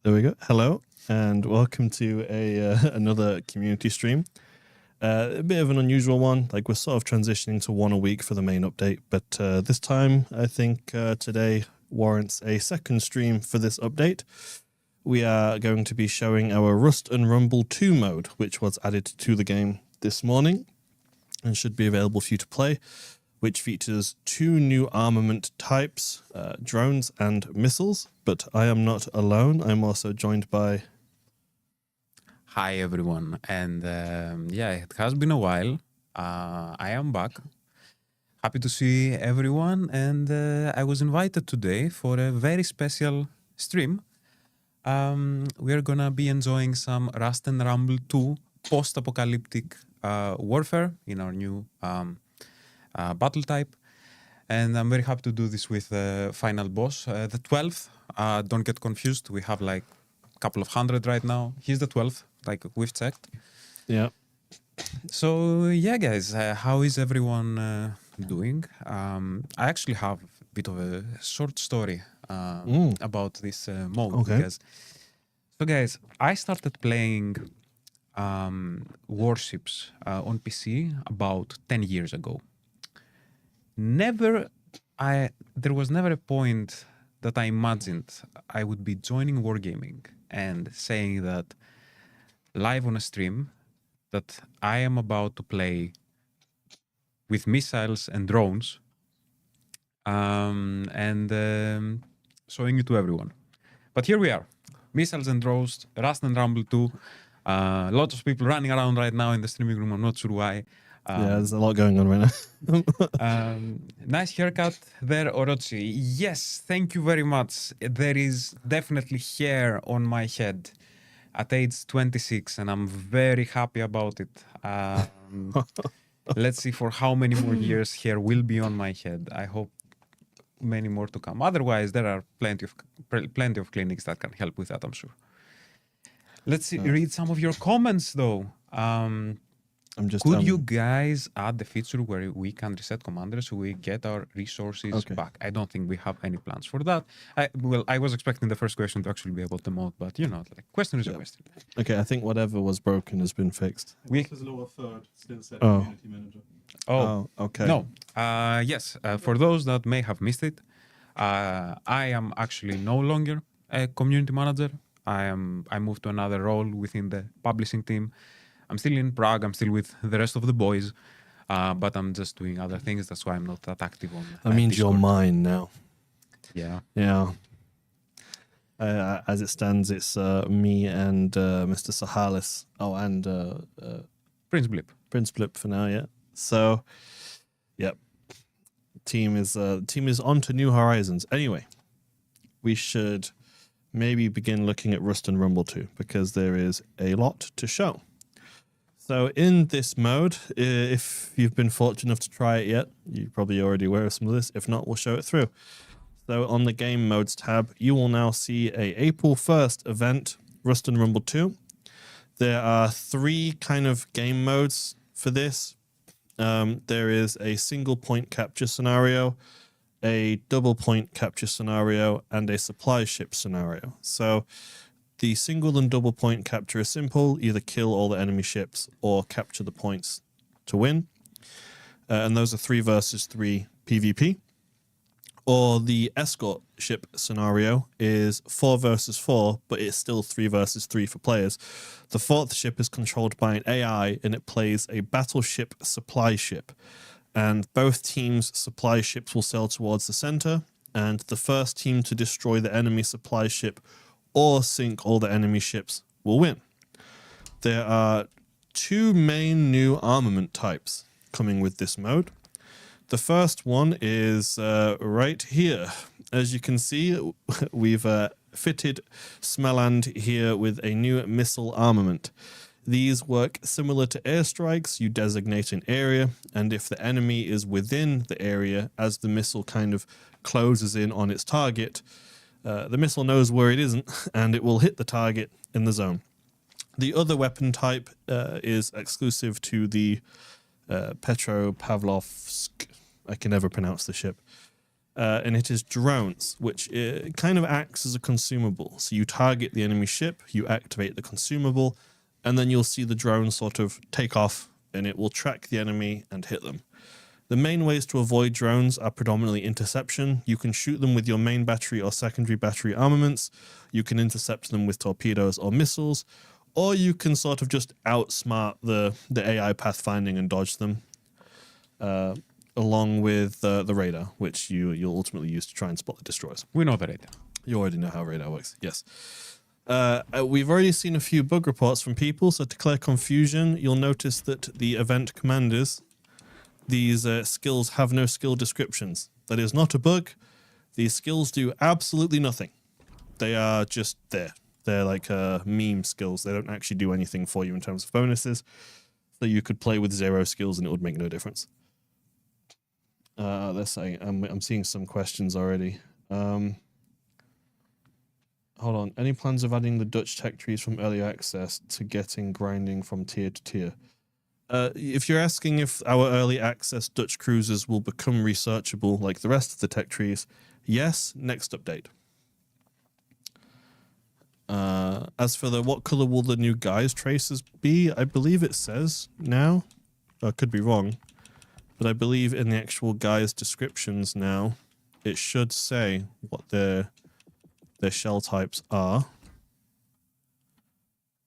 There we go. Hello, and welcome to another community stream. A bit of an unusual one. Like, we're sort of transitioning to one a week for the main update, but this time, I think today warrants a second stream for this update. We are going to be showing our Rust and Rumble 2 mode, which was added to the game this morning and should be available for you to play, which features 2 new armament types, drones and missiles. But I am not alone. I'm also joined by... Hi, everyone. And yeah, it has been a while. I am back. Happy to see everyone. And I was invited today for a very special stream. We are going to be enjoying some Rust and Rumble 2 post-apocalyptic warfare in our new battle type. And I'm very happy to do this with the final boss, the 12th. Don't get confused. We have like a couple of hundred right now. He's the 12th, like we've checked. Yeah. So yeah, guys, how is everyone doing? I actually have a bit of a short story about this mode. Okay. Because, so guys, I started playing Warships on PC about 10 years ago. There was never a point that I imagined I would be joining wargaming and saying that live on a stream that I am about to play with missiles and drones and showing it to everyone. But here we are, missiles and drones, Rust and Rumble 2. Lots of people running around right now in the streaming room. I'm not sure why. Yeah, there's a lot going on right now. Nice haircut there, Orochi. Yes, thank you very much. There is definitely hair on my head at age 26, and I'm very happy about it. Let's see for how many more years hair will be on my head. I hope many more to come. Otherwise, there are plenty of clinics that can help with that, I'm sure. Let's see, read some of your comments, though. Could you guys add the feature where we can reset commanders so we get our resources back? I don't think we have any plans for that. I was expecting the first question to actually be able to mode, but you know, like, question is a question. Okay, I think whatever was broken has been fixed. There's a lower third still set community manager. Oh, okay. No. Yes, for those that may have missed it, I am actually no longer a community manager. I moved to another role within the publishing team. I'm still in Prague. I'm still with the rest of the boys, but I'm just doing other things. That's why I'm not that active on. That means Discord. you're mine now. Yeah. Yeah. As it stands, it's me and Mr. Sahalis. Oh, and Prince Blip. Prince Blip for now. Yeah. So, yep. Team is on to new horizons. Anyway, we should maybe begin looking at Rust and Rumble 2 because there is a lot to show. So in this mode, if you've been fortunate enough to try it yet, you're probably already aware of some of this. If not, we'll show it through. So on the Game Modes tab, you will now see a April 1st event, Rust and Rumble 2. There are 3 kind of game modes for this. There is a single point capture scenario, a double point capture scenario, and a supply ship scenario. So the single and double point capture is simple. Either kill all the enemy ships or capture the points to win. And those are 3 versus 3 PvP. Or the escort ship scenario is 4 versus 4, but it's still 3 versus 3 for players. The 4th ship is controlled by an AI, and it plays a battleship supply ship. And both teams' supply ships will sail towards the center, and the first team to destroy the enemy supply ship or sink all the enemy ships will win. There are 2 main new armament types coming with this mode. The first one is right here. As you can see, we've fitted Smelland here with a new missile armament. These work similar to airstrikes. You designate an area, and if the enemy is within the area, as the missile kind of closes in on its target, the missile knows where it isn't, and it will hit the target in the zone. The other weapon type is exclusive to the Petropavlovsk. I can never pronounce the ship. and it is drones, which kind of acts as a consumable. So you target the enemy ship, you activate the consumable, and then you'll see the drone sort of take off, and it will track the enemy and hit them. The main ways to avoid drones are predominantly interception. You can shoot them with your main battery or secondary battery armaments. You can intercept them with torpedoes or missiles, or you can sort of just outsmart the AI pathfinding and dodge them, along with the radar, which you'll ultimately use to try and spot the destroyers. We know the radar. You already know how radar works, yes. We've already seen a few bug reports from people, so to clear confusion, you'll notice that the event commanders, these skills have no skill descriptions. That is not a bug. These skills do absolutely nothing. They are just there. They're like meme skills. They don't actually do anything for you in terms of bonuses. So you could play with 0 skills and it would make no difference. Let's say I'm seeing some questions already. Hold on. Any plans of adding the Dutch tech trees from early access to getting grinding from tier to tier? If you're asking if our early access Dutch cruisers will become researchable like the rest of the tech trees, yes, next update. As for what color will the new guise traces be, I believe it says now. I could be wrong, but I believe in the actual guise descriptions now, it should say what their shell types are.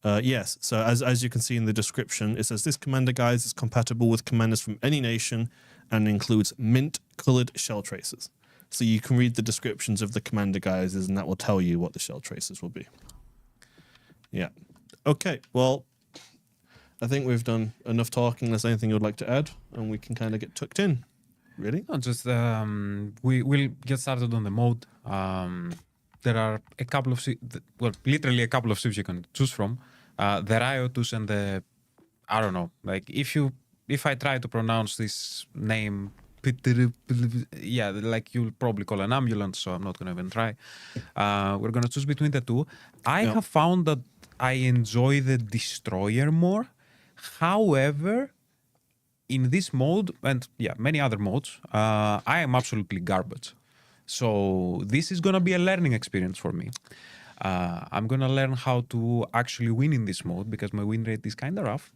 Yes, so as you can see in the description, it says this commander guise is compatible with commanders from any nation and includes mint-colored shell traces. So you can read the descriptions of the commander guises and that will tell you what the shell traces will be. Yeah. Okay, well, I think we've done enough talking. Unless anything you'd like to add, and we can kind of get tucked in. Really? No, just we'll get started on the mode. There are a couple of literally a couple of ships you can choose from. The Riotus and the, I don't know, like if I try to pronounce this name, yeah, like you'll probably call an ambulance, so I'm not gonna even try. We're gonna choose between the two. I have found that I enjoy the destroyer more. However, in this mode and many other modes, I am absolutely garbage. So this is gonna be a learning experience for me. I'm gonna learn how to actually win in this mode because my win rate is kind of rough.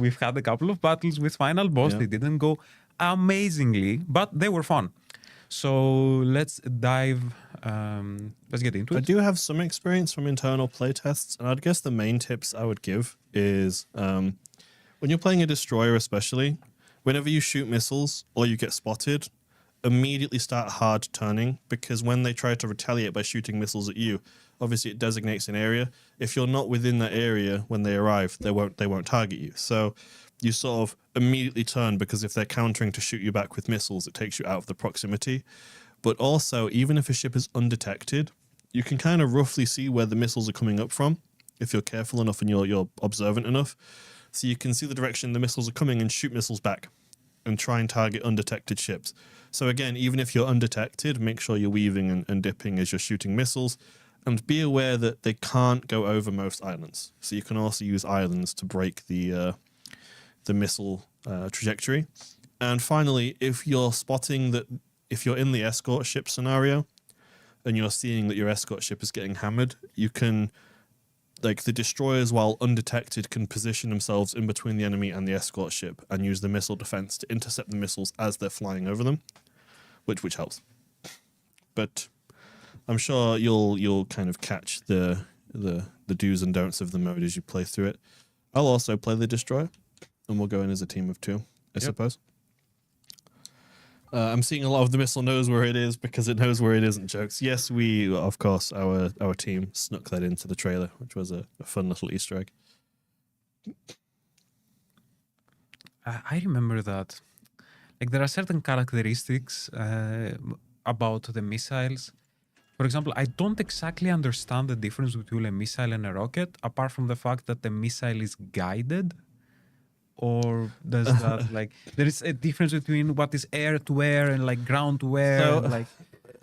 We've had a couple of battles with final boss. They didn't go amazingly, but they were fun. So let's dive. Let's get into it. I do have some experience from internal playtests, and I'd guess the main tips I would give is when you're playing a destroyer, especially whenever you shoot missiles or you get spotted, immediately start hard turning, because when they try to retaliate by shooting missiles at you, obviously it designates an area. If you're not within that area when they arrive, they won't target you. So you sort of immediately turn, because if they're countering to shoot you back with missiles, it takes you out of the proximity. But also, even if a ship is undetected, you can kind of roughly see where the missiles are coming up from if you're careful enough and you're observant enough. So you can see the direction the missiles are coming and shoot missiles back and try and target undetected ships. So again, even if you're undetected, make sure you're weaving and dipping as you're shooting missiles, and be aware that they can't go over most islands. So you can also use islands to break the missile trajectory. And finally, if you're spotting that, if you're in the escort ship scenario and you're seeing that your escort ship is getting hammered, you can, like, the destroyers, while undetected, can position themselves in between the enemy and the escort ship and use the missile defense to intercept the missiles as they're flying over them, which helps. But I'm sure you'll kind of catch the do's and don'ts of the mode as you play through it. I'll also play the destroyer, and we'll go in as a team of 2, I suppose. I'm seeing a lot of the missile knows where it is because it knows where it isn't jokes. Yes, we, of course, our team snuck that into the trailer, which was a fun little Easter egg. I remember that. Like, there are certain characteristics about the missiles. For example, I don't exactly understand the difference between a missile and a rocket, apart from the fact that the missile is guided. Or does that, like, there is a difference between what is air to air and like ground to air? So, like,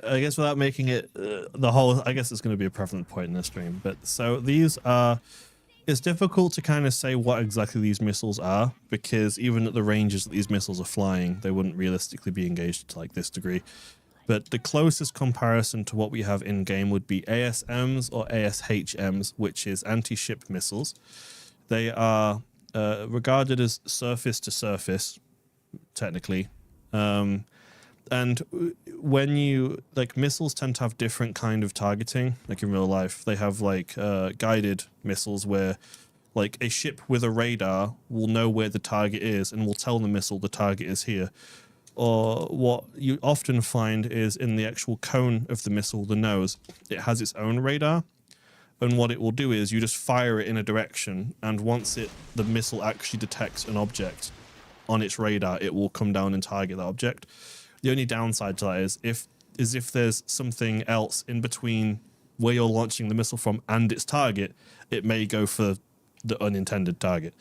I guess without making it the whole, I guess it's going to be a prevalent point in this stream. But so these are It's difficult to kind of say what exactly these missiles are, because even at the ranges that these missiles are flying, they wouldn't realistically be engaged to like this degree. But the closest comparison to what we have in game would be ASMs or ASHMs, which is anti-ship missiles. They are regarded as surface to surface, technically. And when you like, missiles tend to have different kind of targeting. Like in real life, they have like guided missiles where like a ship with a radar will know where the target is and will tell the missile the target is here. Or what you often find is in the actual cone of the missile, the nose, it has its own radar. And what it will do is you just fire it in a direction, and once the missile actually detects an object on its radar, it will come down and target that object. The only downside to that is if there's something else in between where you're launching the missile from and its target, it may go for the unintended target.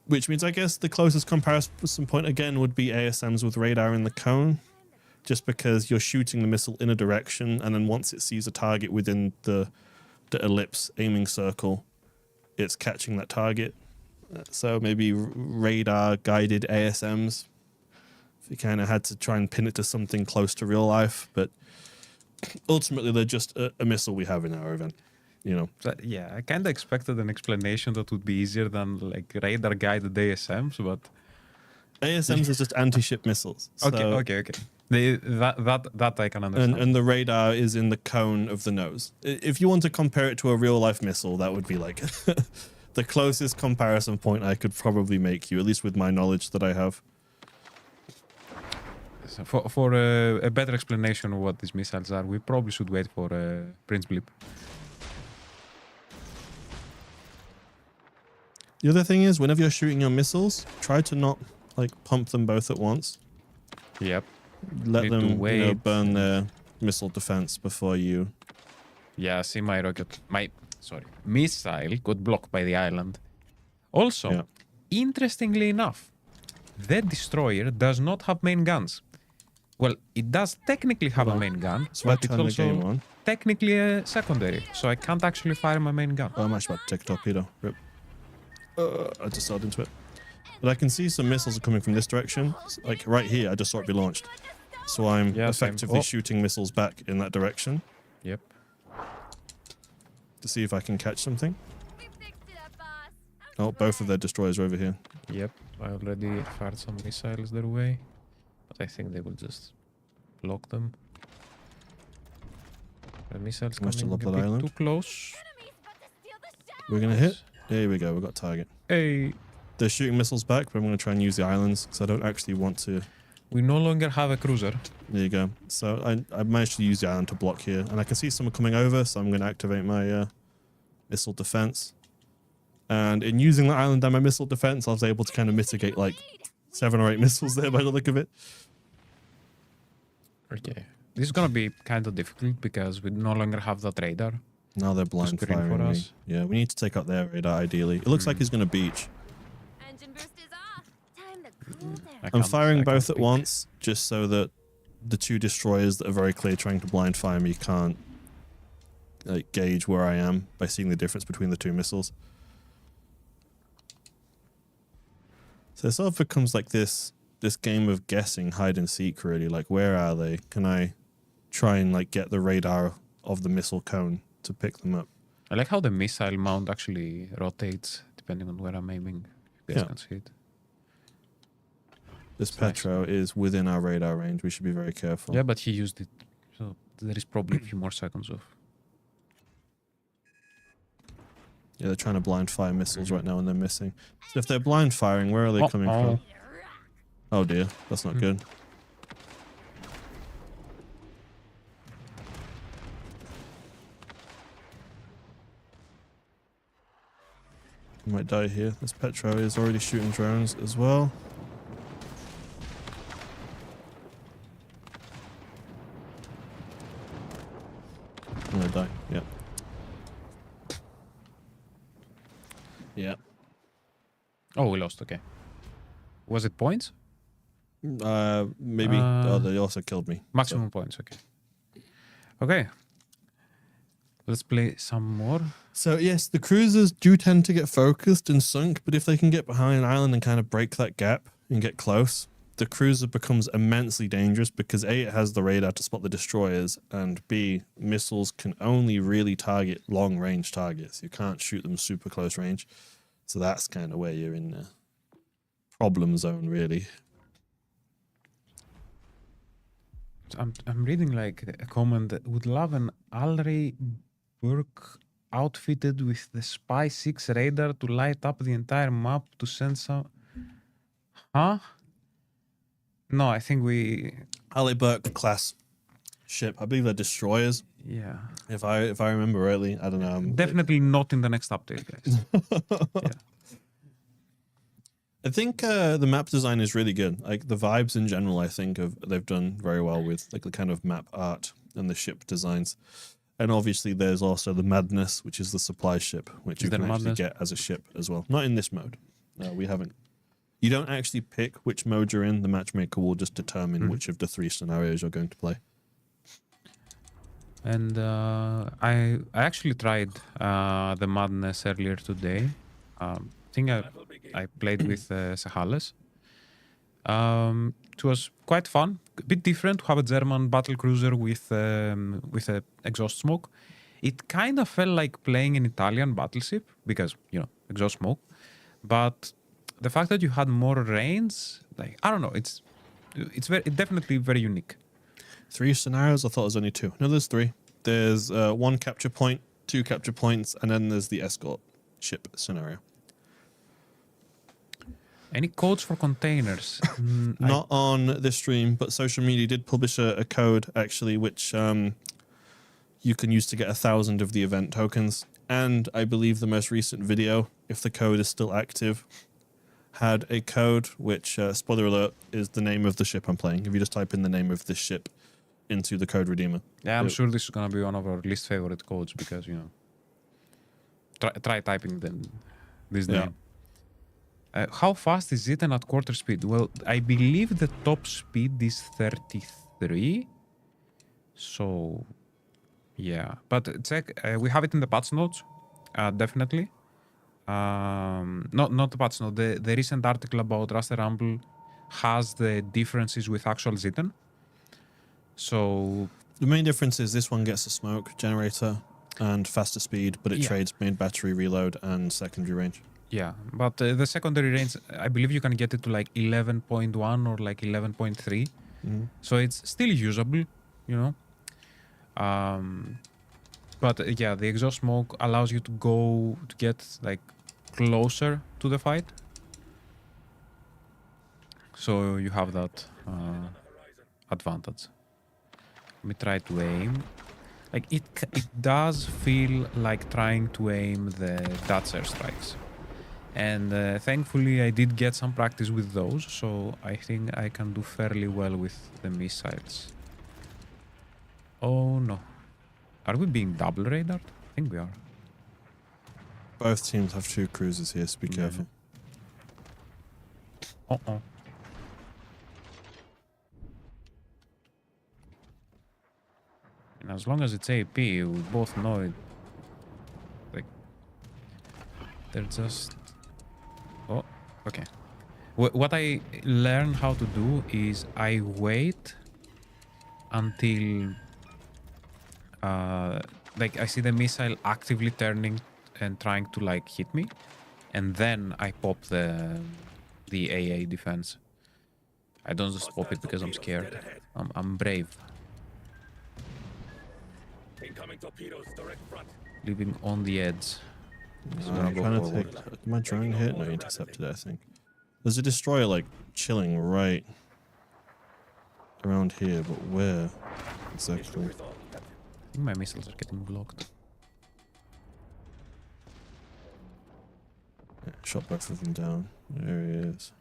Which means, I guess, the closest comparison point again would be ASMs with radar in the cone, just because you're shooting the missile in a direction, and then once it sees a target within the ellipse aiming circle, it's catching that target. So maybe radar guided ASMs. You kind of had to try and pin it to something close to real life, but ultimately they're just a missile we have in our event, you know. So, yeah, I kind of expected an explanation that would be easier than like radar guided ASMs, but ASMs is just anti-ship missiles. Okay. That I can understand. And the radar is in the cone of the nose. If you want to compare it to a real life missile, that would be like the closest comparison point I could probably make you, at least with my knowledge that I have. So for a better explanation of what these missiles are, we probably should wait for Prince Blip. The other thing is, whenever you're shooting your missiles, try to not like pump them both at once. Yep. Let Need them to wait. burn their missile defense before you. Yeah, see my missile got blocked by the island. Also, interestingly enough, the destroyer does not have main guns. Well, it does technically have a main gun, but it's also technically a secondary, so I can't actually fire my main gun. Oh, I'm actually about to take a torpedo. Rip. I just sailed into it. But I can see some missiles are coming from this direction. Like right here, I just saw it be launched. So I'm effectively shooting missiles back in that direction. Yep. To see if I can catch something. Oh, both of their destroyers are over here. Yep, I already fired some missiles their way. But I think they will just block them. The missiles coming a bit too close. We're going to hit. There we go, we've got target. Hey. They're shooting missiles back, but I'm going to try and use the islands because I don't actually want to. We no longer have a cruiser. There you go. So I managed to use the island to block here. And I can see someone coming over, so I'm going to activate my missile defense. And in using the island and my missile defense, I was able to kind of mitigate like 7 or 8 missiles there by the look of it. Okay. This is going to be kind of difficult because we no longer have that radar. Now they're blind firing for me. us. Yeah, we need to take out their radar ideally. It looks like he's going to beach. I'm firing both at once just so that the 2 destroyers that are very clear trying to blind fire me can't like gauge where I am by seeing the difference between the 2 missiles. So it sort of becomes like this game of guessing, hide and seek, really. Like, where are they? Can I try and like get the radar of the missile cone to pick them up? I like how the missile mount actually rotates depending on where I'm aiming. You guys can see it. This Petro is within our radar range. We should be very careful. Yeah, but he used it. So there is probably a few more seconds of. Yeah, they're trying to blind fire missiles right now and they're missing. So if they're blind firing, where are they coming from? Oh dear, that's not good. I might die here. This Petro is already shooting drones as well. I'm gonna die. Yeah. Yeah. Oh, we lost. Okay. Was it points? Maybe. Oh, they also killed me. Maximum points. Okay. Okay. Let's play some more. So yes, the cruisers do tend to get focused and sunk, but if they can get behind an island and kind of break that gap and get close, the cruiser becomes immensely dangerous because A, it has the radar to spot the destroyers, and B, missiles can only really target long-range targets. You can't shoot them super close range. So that's kind of where you're in the problem zone, really. I'm reading like a comment that would love an Alray Burke outfitted with the Spy 6 radar to light up the entire map to send some... Huh? No, I think we... Ali Burke class ship. I believe they're destroyers. Yeah. If I remember rightly, I don't know. Definitely not in the next update, guys. Yeah. I think the map design is really good. Like the vibes in general, I think they've done very well with like the kind of map art and the ship designs. And obviously, there's also the Madness, which is the supply ship, which you can actually get as a ship as well. Not in this mode. We haven't. You don't actually pick which mode you're in. The matchmaker will just determine which of the 3 scenarios you're going to play. And I actually tried the Madness earlier today. I think I played with Sahales. It was quite fun, a bit different to have a German battle cruiser with a exhaust smoke. It kind of felt like playing an Italian battleship because, you know, exhaust smoke. But the fact that you had more range, like, I don't know, it's definitely very unique. 3 scenarios? I thought it was only 2. No, there's 3. There's 1 capture point, 2 capture points, and then there's the escort ship scenario. Any codes for containers? Not on this stream, but social media did publish a code, actually, which you can use to get 1,000 of the event tokens. And I believe the most recent video, if the code is still active, had a code which, spoiler alert, is the name of the ship I'm playing. If you just type in the name of this ship into the code redeemer. Yeah, I'm sure this is going to be one of our least favorite codes because, you know, try typing this name. How fast is it and at quarter speed? Well, I believe the top speed is 33. So, yeah. But check, we have it in the patch notes, definitely. Not the patch note. The recent article about Raster Rumble has the differences with actual Zitten. So the main difference is this one gets a smoke generator and faster speed, but it trades main battery reload and secondary range. Yeah, but the secondary range, I believe you can get it to like 11.1 or like 11.3. So it's still usable, you know. But yeah, the exhaust smoke allows you to get like closer to the fight. So you have that advantage. Let me try to aim. Like it does feel like trying to aim the Dutch airstrikes. And thankfully I did get some practice with those, so I think I can do fairly well with the missiles. Oh no. Are we being double radared? I think we are. Both teams have 2 cruisers here, so be careful. Uh-oh. And as long as it's AP, we both know it. Like, they're just... Oh, okay. What I learn how to do is I wait until like I see the missile actively turning and trying to like hit me, and then I pop the AA defense. I don't just pop it because I'm scared. I'm brave. Incoming torpedoes, direct front. Living on the edge. I'm trying to take my drone hit. No, intercepted it, I think. There's a destroyer like chilling right around here, but where exactly? I think my missiles are getting blocked. Yeah, shot both of them down. There he is.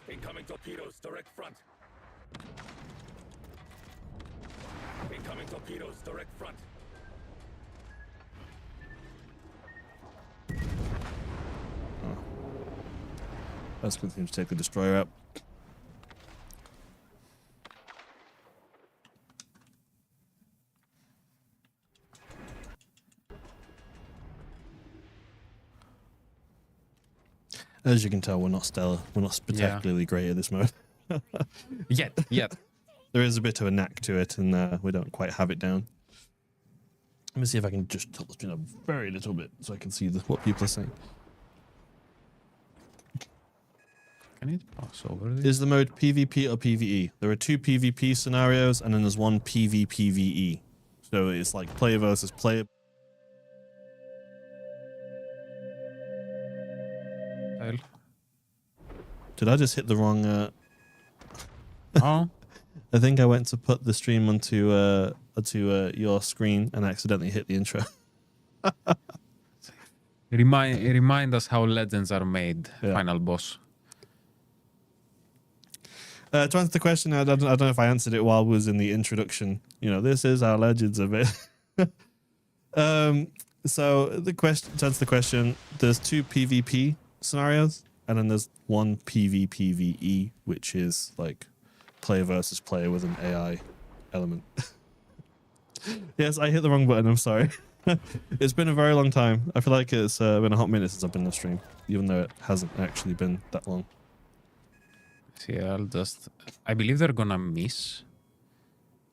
Incoming torpedoes, direct front. Incoming torpedoes, direct front. Let's continue to take the destroyer out. As you can tell, we're not stellar. We're not spectacularly great at this mode. Yet. There is a bit of a knack to it, and we don't quite have it down. Let me see if I can just tilt the screen up very little bit so I can see what people are saying. Can it pass over this? Is the mode PvP or PvE? There are 2 PvP scenarios, and then there's 1 PvPvE. So it's like player versus player. Did I just hit the wrong... Oh. I think I went to put the stream onto your screen and accidentally hit the intro. Remind us how legends are made, Yeah. final boss. To answer the question, I don't know if I answered it while I was in the introduction. You know, this is how legends are made. So to answer the question, there's 2 PvP scenarios, and then there's 1 PvPvE, which is like player versus player with an AI element. Yes, I hit the wrong button. I'm sorry. It's been a very long time. I feel like it's been a hot minute since I've been on stream, even though it hasn't actually been that long. See, I believe they're gonna miss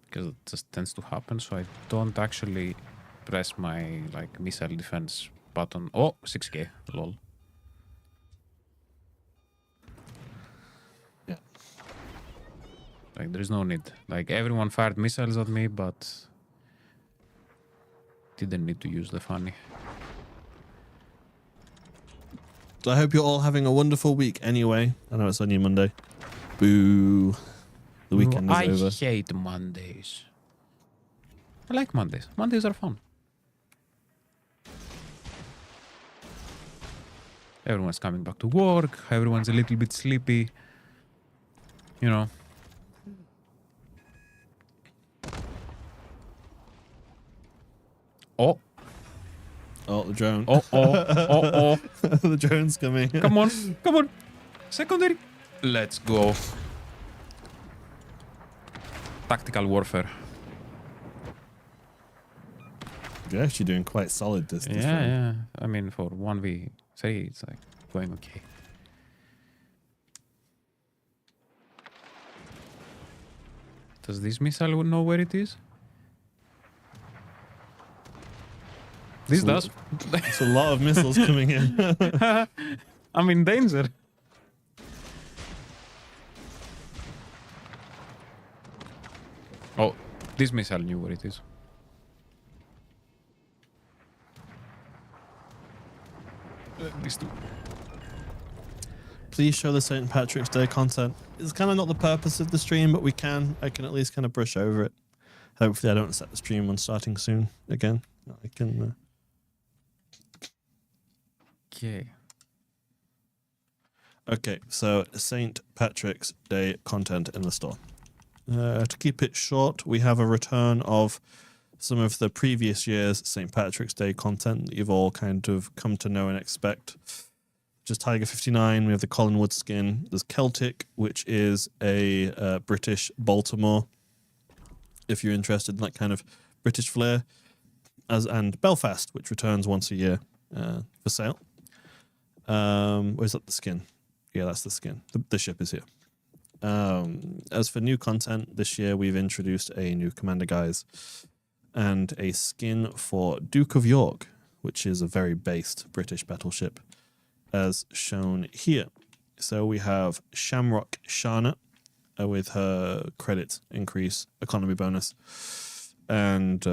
because it just tends to happen. So I don't actually press my like missile defense button. Oh, 6K, lol. Yeah. Like there is no need. Like everyone fired missiles at me, but didn't need to use the funny. So I hope you're all having a wonderful week anyway. I know it's only Monday. Boo. The weekend is over. I hate Mondays. I like Mondays. Mondays are fun. Everyone's coming back to work. Everyone's a little bit sleepy. You know. Oh. Oh, the drone. Oh. The drone's coming. Come on. Secondary. Let's go. Tactical warfare. You're actually doing quite solid this round. Yeah. I mean, for 1v3, it's like going okay. Does this missile know where it is? This does. It's a lot of missiles coming in. I'm in danger. Oh, this missile knew where it is. These two. Please show the St. Patrick's Day content. It's kind of not the purpose of the stream, but I can at least kind of brush over it. Hopefully I don't set the stream on starting soon again. I can... Okay. Okay, so St. Patrick's Day content in the store. To keep it short, we have a return of some of the previous year's St. Patrick's Day content that you've all kind of come to know and expect. Just Tiger 59, we have the Collinwood skin. There's Celtic, which is a British Baltimore, if you're interested in that kind of British flair. And Belfast, which returns once a year for sale. Where's that the skin? Yeah, that's the skin. The ship is here. As for new content, this year we've introduced a new Commander Guise and a skin for Duke of York, which is a very based British battleship, as shown here. So we have Shamrock Shana with her credit increase, economy bonus, and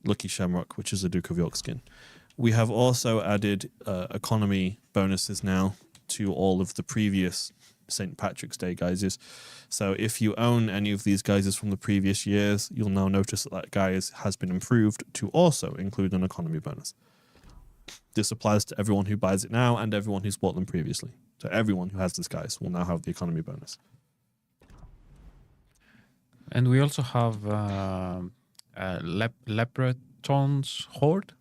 Lucky Shamrock, which is a Duke of York skin. We have also added economy bonuses now to all of the previous St. Patrick's Day guises. So if you own any of these guises from the previous years, you'll now notice that guise has been improved to also include an economy bonus. This applies to everyone who buys it now and everyone who's bought them previously. So everyone who has this guise will now have the economy bonus. And we also have Leprechaun's Horde,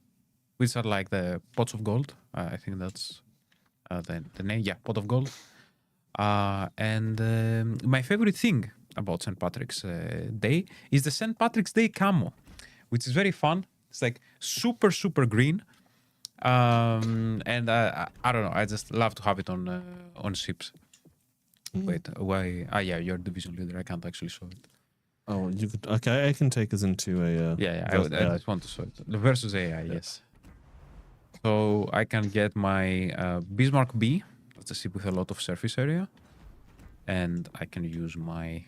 which are like the pots of gold. I think that's the name. Yeah, pot of gold. And my favorite thing about St. Patrick's Day is the St. Patrick's Day camo, which is very fun. It's like super, super green. And I don't know. I just love to have it on ships. Wait, why? Yeah, you're division leader. I can't actually show it. Oh, you could. Okay, I can take us into a. I just want to show it. The versus AI, yes. So I can get my Bismarck B. That's a ship with a lot of surface area. And I can use my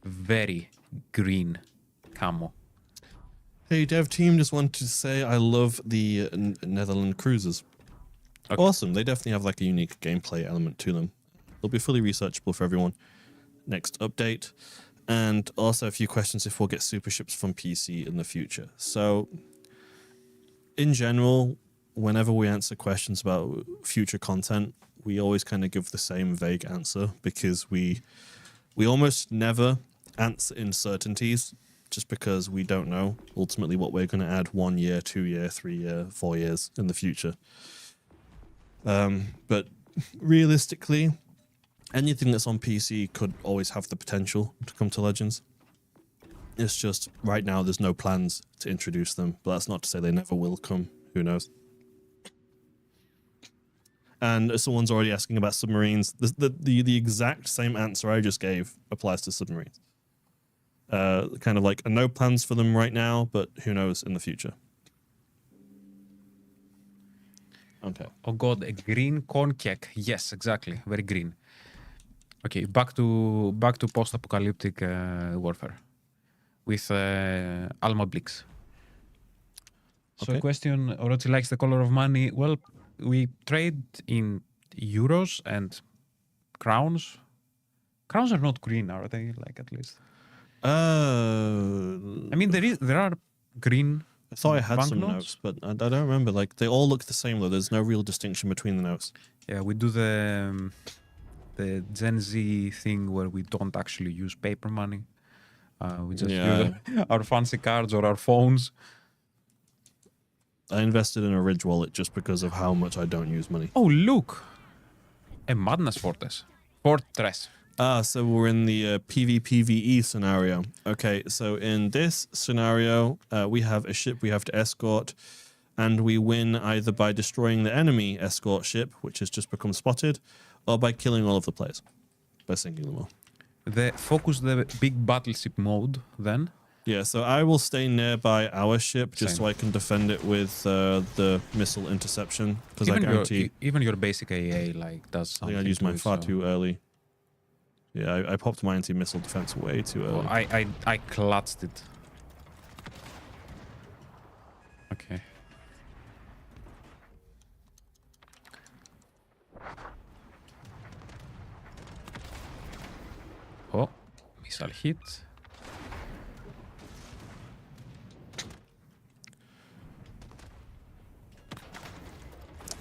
very green camo. Hey, dev team, just wanted to say I love the Netherlands cruisers. Okay. Awesome. They definitely have like a unique gameplay element to them. They'll be fully researchable for everyone. Next update. And also a few questions if we'll get super ships from PC in the future. So, in general, whenever we answer questions about future content, we always kind of give the same vague answer because we almost never answer uncertainties just because we don't know ultimately what we're going to add 1 year, 2 year, 3 year, 4 years in the future. But realistically, anything that's on PC could always have the potential to come to Legends. It's just right now there's no plans to introduce them, but that's not to say they never will come. Who knows? And someone's already asking about submarines. The exact same answer I just gave applies to submarines. Kind of like no plans for them right now, but who knows in the future. Okay. Oh god, a green corn cake. Yes, exactly. Very green. Okay, back to post-apocalyptic warfare with Alma Blix. So Okay. question, Orochi likes the color of money. Well, we trade in euros and crowns. Crowns are not green, are they? Like at least. I mean, there are green. I thought I had some banknotes. notes, but I don't remember. Like they all look the same though. There's no real distinction between the notes. Yeah, we do the Gen Z thing where we don't actually use paper money. We just use our fancy cards or our phones. I invested in a Ridge wallet just because of how much I don't use money. Oh, look! A madness fortress. So we're in the PvPvE scenario. Okay, so in this scenario, we have a ship we have to escort, and we win either by destroying the enemy escort ship, which has just become spotted, or by killing all of the players, by sinking them all. Focus the big battleship mode, then. Yeah, so I will stay nearby our ship just so I can defend it with the missile interception, because I guarantee... Even your basic AA like does I something. think I used mine far too early. Yeah, I popped my anti-missile defense way too early. Oh, I clutched it. Okay. Oh, missile hit.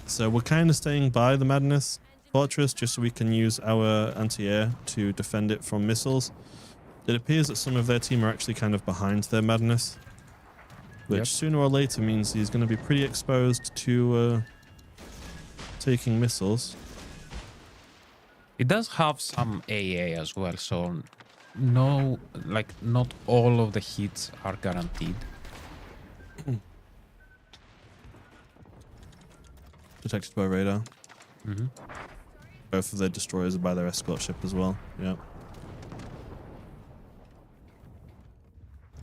So we're kind of staying by the Madness Fortress just so we can use our anti-air to defend it from missiles. It appears that some of their team are actually kind of behind their Madness, which sooner or later means he's going to be pretty exposed to taking missiles. It does have some AA as well, so no, like not all of the hits are guaranteed. Detected by radar. Mm-hmm. Both of their destroyers are by their escort ship as well. Yeah.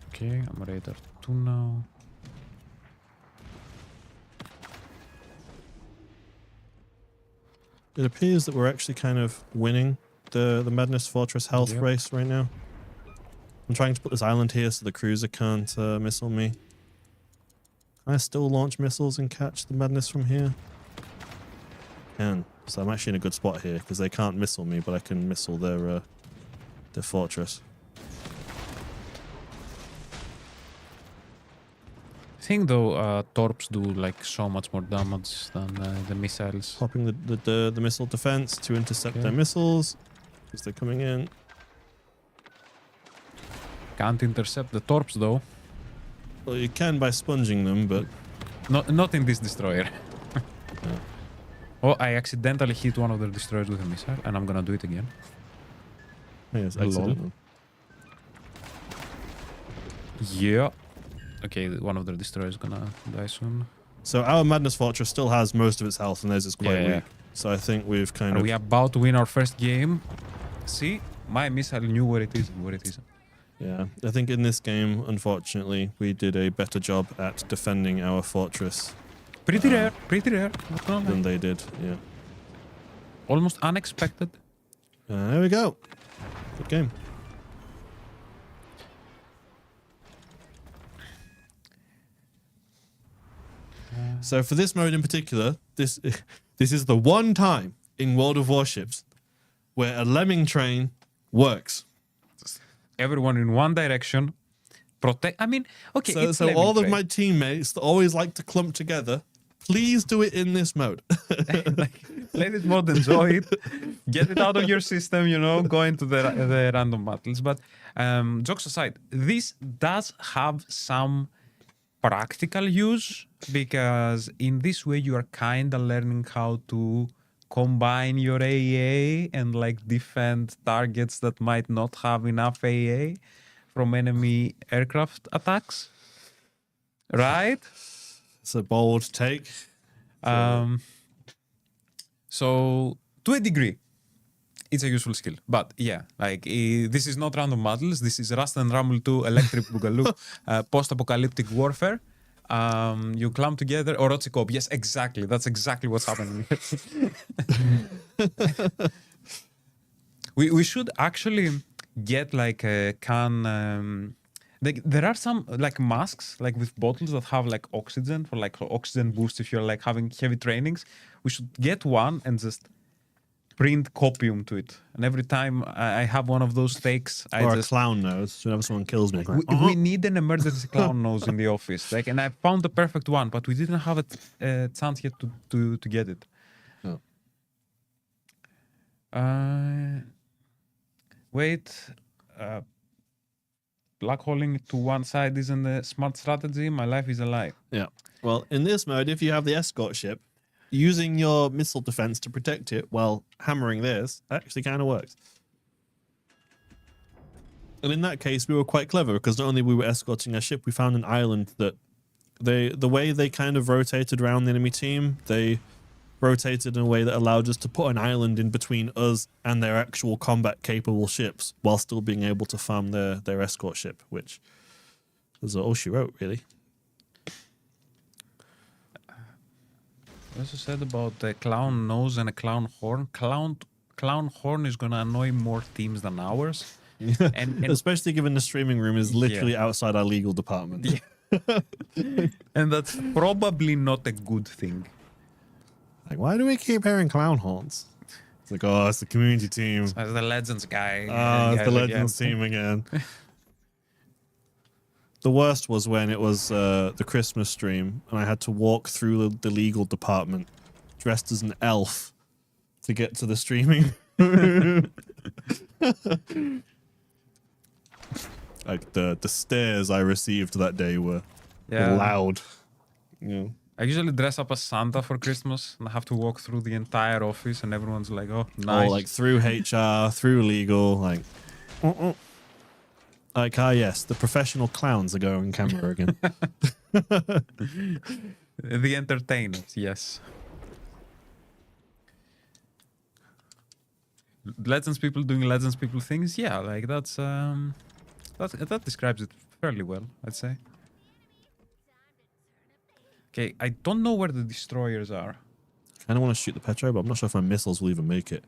Okay, I'm radar 2 now. It appears that we're actually kind of winning the Madness Fortress health race right now. I'm trying to put this island here so the cruiser can't missile me. Can I still launch missiles and catch the Madness from here? Can. So I'm actually in a good spot here because they can't missile me, but I can missile their fortress. I think though torps do like so much more damage than the missiles. Popping the missile defense to intercept their missiles because they're coming in. Can't intercept the torps though. Well, you can by sponging them, but not in this destroyer. Oh, I accidentally hit one of their destroyers with a missile, and I'm gonna do it again. Yes, Lol. accidental. Yeah. Okay, one of their destroyers gonna die soon. So our Madness Fortress still has most of its health, and theirs is quite Yeah. weak. So I think we've kind Are of... we about to win our first game? See, my missile knew where it is and where it isn't. Yeah, I think in this game, unfortunately, we did a better job at defending our fortress Pretty rare, pretty rare. Not gonna lie. than they did. Yeah. Almost unexpected. There we go. Good game. So for this mode in particular, this is the one time in World of Warships where a lemming train works. Everyone in one direction. Protect. I mean, okay. it's So Lemming all of Train. my teammates that always like to clump together, please do it in this mode. Play this mode, enjoy it, get it out of your system, you know, go into the random battles. But jokes aside, this does have some practical use because in this way you are kind of learning how to combine your AA and like defend targets that might not have enough AA from enemy aircraft attacks. Right? It's a bold take. So to a degree, it's a useful skill. But yeah, like this is not random battles. This is Rust and Rumble 2 Electric Boogaloo post-apocalyptic warfare. You clump together, or Rotzikop. Yes, exactly. That's exactly what's happening. we should actually get like a can. There are some like masks like with bottles that have like oxygen for like oxygen boost if you're like having heavy trainings. We should get one and just print copium to it. And every time I have one of those takes, Or a clown nose. So whenever someone kills me, I go, we need an emergency clown nose in the office. Like, and I found the perfect one, but we didn't have a chance yet to get it. Oh. Wait. Black holing to one side isn't a smart strategy. My life is a lie. Yeah. Well, in this mode, if you have the escort ship, using your missile defense to protect it while hammering this actually kind of works. And in that case, we were quite clever because not only we were escorting our ship, we found an island that the way they kind of rotated around the enemy team, they rotated in a way that allowed us to put an island in between us and their actual combat capable ships while still being able to farm their escort ship, which was all she wrote, really. I also said about a clown nose and a clown horn. Clown horn is gonna annoy more teams than ours. and Especially given the streaming room is literally outside our legal department. Yeah. And that's probably not a good thing. Like, why do we keep hearing clown horns? It's like, oh, it's the community team. As the Legends guy. Oh, it's the guys Legends again. team again. The worst was when it was the Christmas stream and I had to walk through the legal department dressed as an elf to get to the streaming. Like the stares I received that day were loud. You know. I usually dress up as Santa for Christmas and I have to walk through the entire office and everyone's like, oh, nice. Or like through HR, through legal, like... Like, yes, the professional clowns are going on camera again. The entertainers, yes. Legends people doing Legends people things, yeah, like that describes it fairly well, I'd say. Okay, I don't know where the destroyers are. I kind of want to shoot the Petro, but I'm not sure if my missiles will even make it.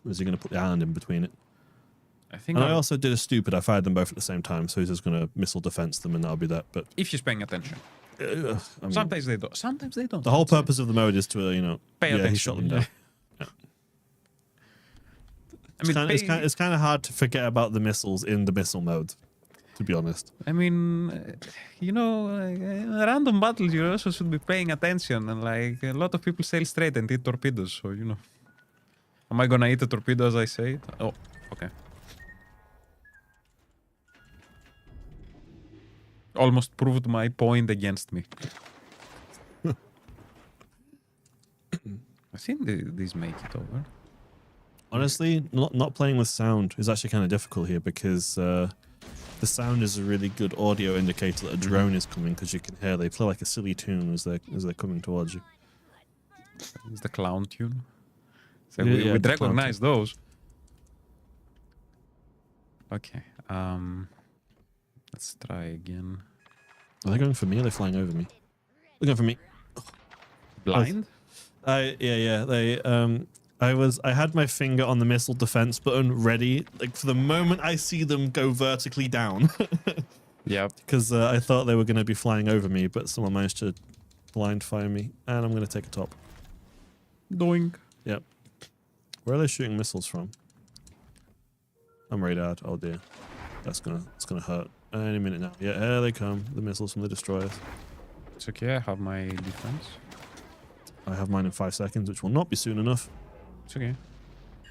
Or is he going to put the island in between it? I think And I also did a stupid. I fired them both at the same time, so he's just going to missile defense them, and that'll be that. But if he's paying attention. I mean, Sometimes they don't. Sometimes they don't. the whole purpose of the mode is to, Pay attention. he shot them down. Yeah. I mean, It's kind of hard to forget about the missiles in the missile mode, to be honest. I mean, random battles, you also should be paying attention. And like a lot of people sail straight and eat torpedoes, so Am I gonna eat a torpedo as I say it? Oh, okay. Almost proved my point against me. I think these make it over. Honestly, not playing with sound is actually kind of difficult here because the sound is a really good audio indicator that a drone is coming because you can hear they play like a silly tune as they're coming towards you. It's the clown tune. So Yeah, we'd the clown recognize those. Okay. Let's try again. Are they going for me or are they flying over me? They're going for me. Blind? Yeah. I had my finger on the missile defense button ready, like for the moment I see them go vertically down. Yep. Because I thought they were going to be flying over me, but someone managed to blind fire me, and I'm going to take a top. Doing. Yep. Where are they shooting missiles from? I'm radared. Oh dear, it's gonna hurt any minute now. Yeah, here they come. The missiles from the destroyers. It's okay. I have my defense. I have mine in 5 seconds, which will not be soon enough. It's okay.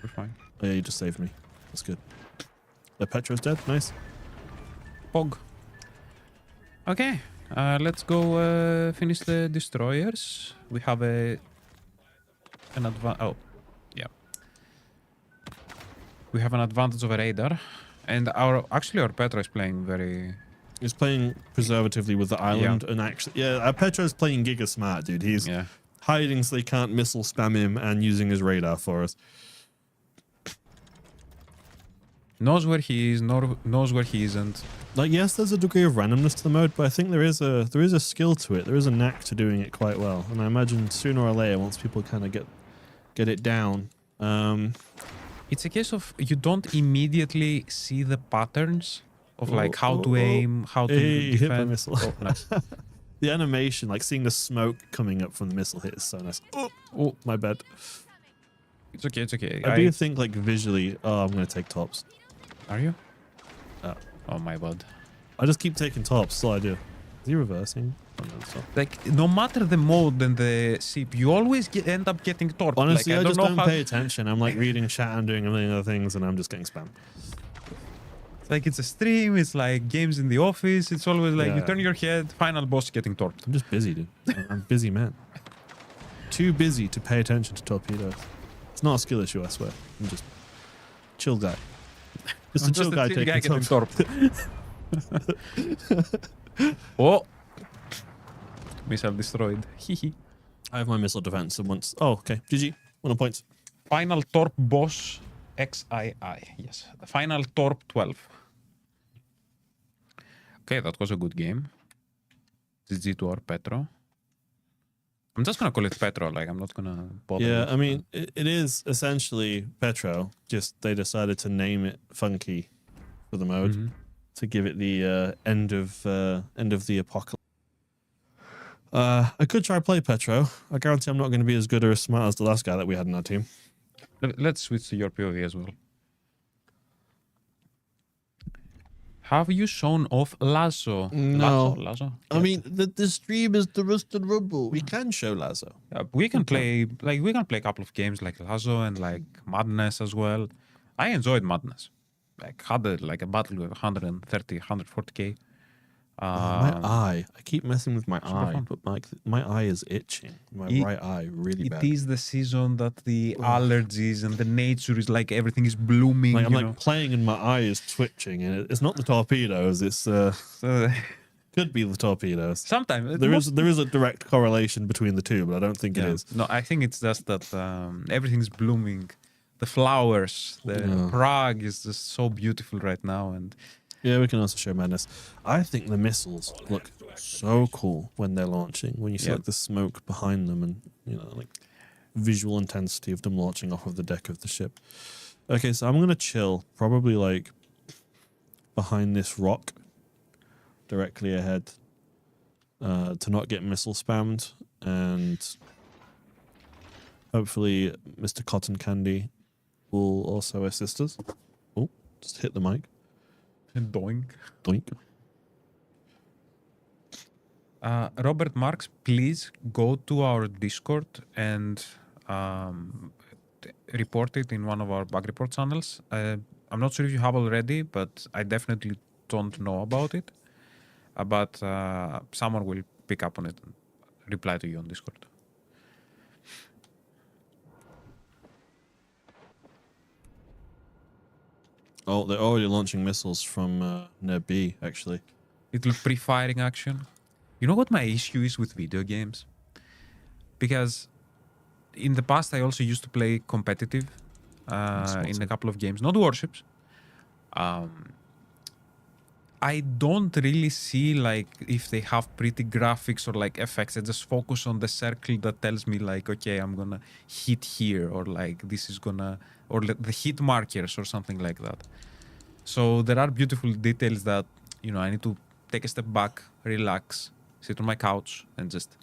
We're fine. Oh, yeah, you just saved me. That's good. The Petro's dead. Nice. Pog. Okay. Let's go finish the destroyers. We have an advantage. Oh, yeah. We have an advantage over radar, and our Petra is playing very. He's playing preservatively with the island, and actually, our Petro's playing giga smart, dude. He's hiding so they can't missile spam him and using his radar for us. Knows where he is, knows where he isn't. Like, yes, there's a degree of randomness to the mode, but I think there is a skill to it. There is a knack to doing it quite well, and I imagine sooner or later, once people kind of get it down. It's a case of you don't immediately see the patterns of like how to aim, how to defend. Hit my missile. Oh, nice. The animation, like seeing the smoke coming up from the missile hit, is so nice. Oh, my bad. It's okay. It's okay. I do think, like, visually, I'm gonna take tops. Are you? Oh my bad. I just keep taking tops. That's all I do. Is he reversing? Oh, no, stop. Like, no matter the mode and the SIP, you always end up getting torped. Honestly, like, I just know don't pay attention. I'm like reading chat and doing a million other things, and I'm just getting spammed. It's like it's a stream. It's like games in the office. It's always like you Yeah. turn your head, final boss getting torped. I'm just busy, dude. I'm a busy man. Too busy to pay attention to torpedoes. It's not a skill issue, I swear. I'm just chill guy. Just a chill guy taking tops. Oh, missile destroyed. Hehe. I have my missile defense, and once. Oh, okay. GG. 1 point. Final torp boss XII. Yes, the final torp 12. Okay, that was a good game. GG to our Petro. I'm just gonna call it Petro. Like, I'm not gonna bother. Yeah, with I mean, it is essentially Petro. Just they decided to name it funky for the mode to give it the end of the apocalypse. I could try play Petro. I guarantee I'm not going to be as good or as smart as the last guy that we had in our team. Let's switch to your POV as well. Have you shown off Lasso? No. Lasso? I mean, the stream is the Rust and Rumble. We can show Lazo. We can play a couple of games like Lasso and like Madness as well. I enjoyed Madness. Like had a battle with 130, 140k. My eye. I keep messing with my eye, fun. but my eye is itching. My right eye really bad. It is the season that the allergies and the nature is like everything is blooming. Like, I'm you like know? playing and my eye is twitching, and it's not the torpedoes. It's could be the torpedoes. Sometimes There is a direct correlation between the two, but I don't think it is. No, I think it's just that everything's blooming. The flowers, the Prague is just so beautiful right now, and yeah, we can also show madness. I think the missiles look so cool when they're launching. When you see like the smoke behind them, and like visual intensity of them launching off of the deck of the ship. Okay, so I'm gonna chill, probably like behind this rock, directly ahead, to not get missile spammed, and hopefully Mr. Cotton Candy will also assist us. Oh, just hit the mic. doink. Doink. Robert Marks, please go to our Discord and report it in one of our bug report channels. I'm not sure if you have already, but I definitely don't know about it. But someone will pick up on it and reply to you on Discord. Oh, they're already launching missiles from near B, actually. Little pre-firing action. You know what my issue is with video games? Because in the past I also used to play competitive in a couple of games, not Warships. I don't really see like if they have pretty graphics or like effects. I just focus on the circle that tells me like, okay, I'm gonna hit here, or like this is gonna, or the hit markers or something like that. So there are beautiful details that, you know, I need to take a step back, relax, sit on my couch and just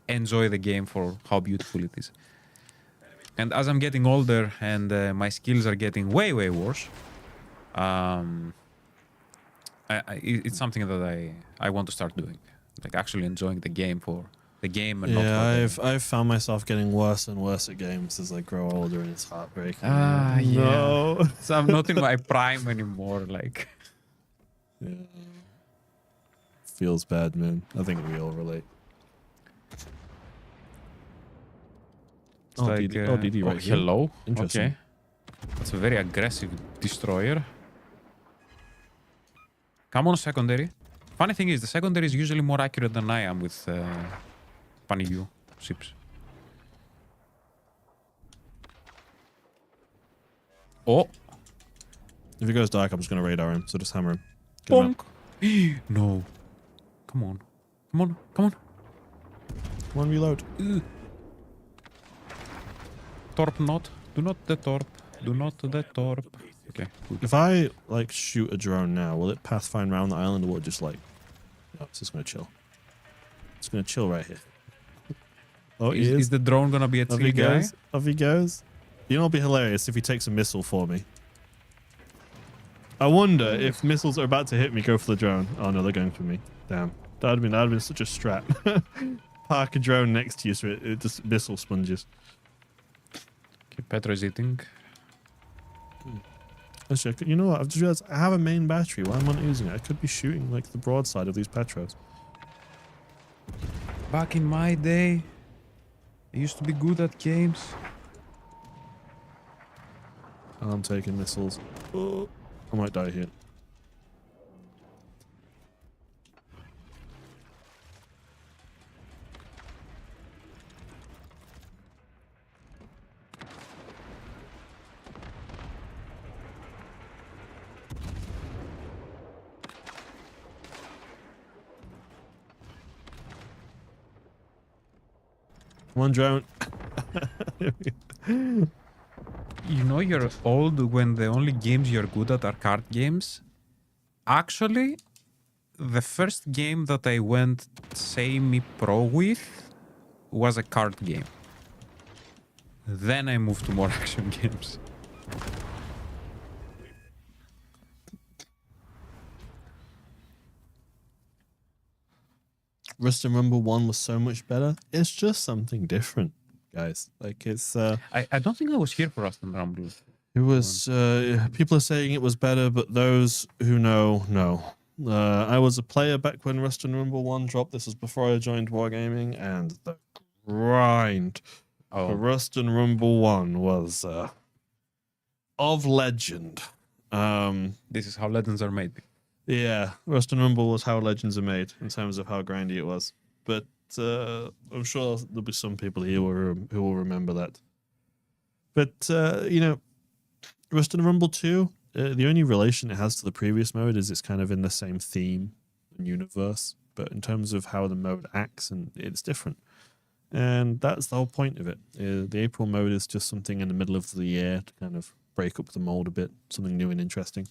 enjoy the game for how beautiful it is. And as I'm getting older and my skills are getting way worse, it's something that I want to start doing, like actually enjoying the game for the game and not for I've found myself getting worse and worse at games as I grow older, and it's heartbreaking. No. So I'm not in my prime anymore. Like, Yeah. Feels bad, man. I think we all relate. it's like, DD right here. hello. Interesting. Okay, that's a very aggressive destroyer. Come on, secondary. Funny thing is, the secondary is usually more accurate than I am with Panigyu ships. Oh, If he goes dark, I'm just going to radar him, so just hammer him. Get him bonk. out. No. Come on. Come on. Come on. Come on, reload. Torp not. Do not the torp. Do not the torp. Okay. Good. If I, like, shoot a drone now, will it pathfind around the island, or will it just, like... Oh, it's just going to chill. It's going to chill right here. Oh, he Is the drone gonna be a Off tree he guy? goes. Off he goes. You know what'll be hilarious if he takes a missile for me. I wonder if missiles are about to hit me, go for the drone. Oh no, they're going for me. Damn. That'd have been such a strap. Park a drone next to you so it just missile sponges. Okay, Petro is eating. Actually, you know what? I've just realized I have a main battery. Why am I not using it? I could be shooting like the broadside of these Petros. Back in my day, I used to be good at games. I'm taking missiles. Oh, I might die here. Come on, drone. You know you're old when the only games you're good at are card games. Actually, the first game that I went semi-pro with was a card game. Then I moved to more action games. Rust and Rumble 1 was so much better. It's just something different, guys. Like, it's... I don't think I was here for Rust and Rumble. It was, people are saying it was better, but those who know. I was a player back when Rust and Rumble 1 dropped. This was before I joined Wargaming, and the grind for Rust and Rumble 1 was of legend. This is how legends are made. Yeah, Rust and Rumble was how legends are made in terms of how grindy it was. But I'm sure there'll be some people here who will remember that. But, you know, Rust and Rumble 2, the only relation it has to the previous mode is it's kind of in the same theme and universe. But in terms of how the mode acts, and it's different. And that's the whole point of it. The April mode is just something in the middle of the year to kind of break up the mold a bit, something new and interesting.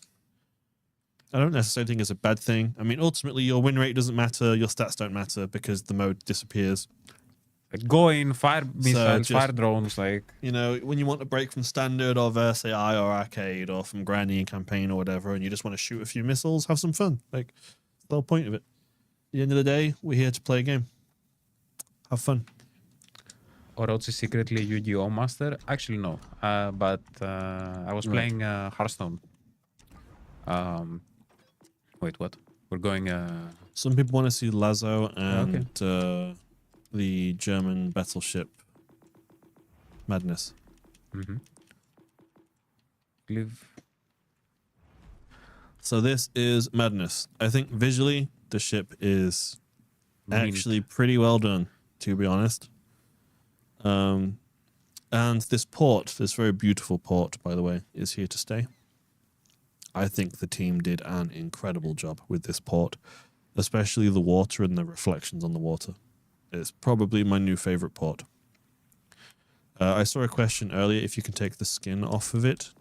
I don't necessarily think it's a bad thing. I mean, ultimately, your win rate doesn't matter, your stats don't matter because the mode disappears. Like go in, fire missiles, fire drones, like... You know, when you want to break from standard or Versailles or Arcade or from Granny and Campaign or whatever, and you just want to shoot a few missiles, have some fun. Like, that's the whole point of it. At the end of the day, we're here to play a game. Have fun. Orochi secretly Yu-Gi-Oh master? Actually, no. But I was playing Hearthstone. Wait, what? We're going... Some people want to see Lazo and the German battleship Madness. Live. So this is madness. I think visually the ship is actually pretty well done, to be honest. And this port, this very beautiful port, by the way, is here to stay. I think the team did an incredible job with this port, especially the water and the reflections on the water. It's probably my new favorite port. I saw a question earlier if you can take the skin off of it.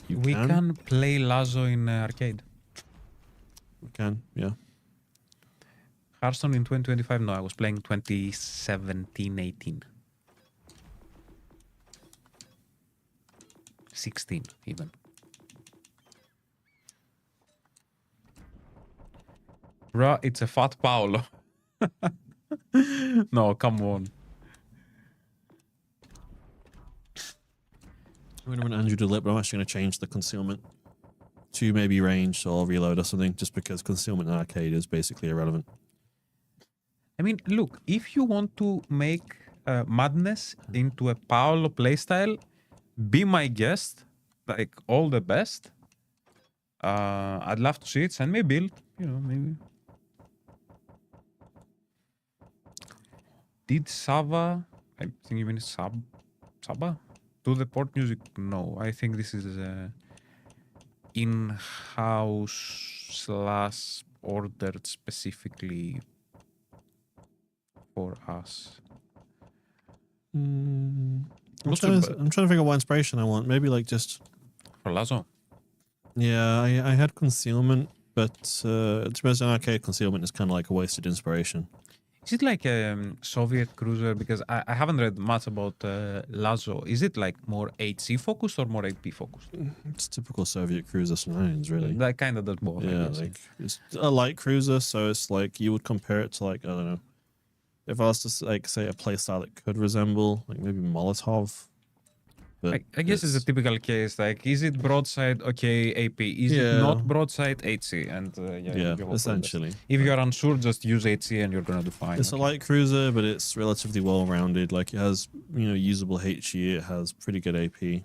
We can play Lazo in Arcade. We can, yeah. Hearthstone in 2025? No, I was playing 2017-18. 16 even. Bruh, it's a fat Paolo. No, come on. I'm going to run Andrew Delip, but I'm actually going to change the concealment to maybe range or reload or something, just because concealment in Arcade is basically irrelevant. I mean, look, if you want to make Madness into a Paolo playstyle, be my guest. Like, all the best. I'd love to see it. Send me a build. You know, maybe. Did Sava, I think you mean Saba, do the port music? No, I think this is in-house / ordered specifically for us. I'm trying to figure out what inspiration I want. Maybe like just... For Lazo? Yeah, I had concealment, but to be honest, in Arcade, concealment is kind of like a wasted inspiration. Is it like a Soviet cruiser? Because I haven't read much about Lazo. Is it like more HC focused or more AP focused? It's typical Soviet cruiser shenanigans, really. That kind of does both. Yeah, like it's a light cruiser, so it's like you would compare it to like, I don't know, if I was to like say a playstyle that could resemble like maybe Molotov. But I guess it's a typical case. Like, is it broadside? Okay, AP. Is it not broadside? HC. And yeah, essentially. If you're unsure, just use HC and you're gonna do fine. It's a light cruiser, but it's relatively well rounded. Like it has, usable HE. It has pretty good AP. I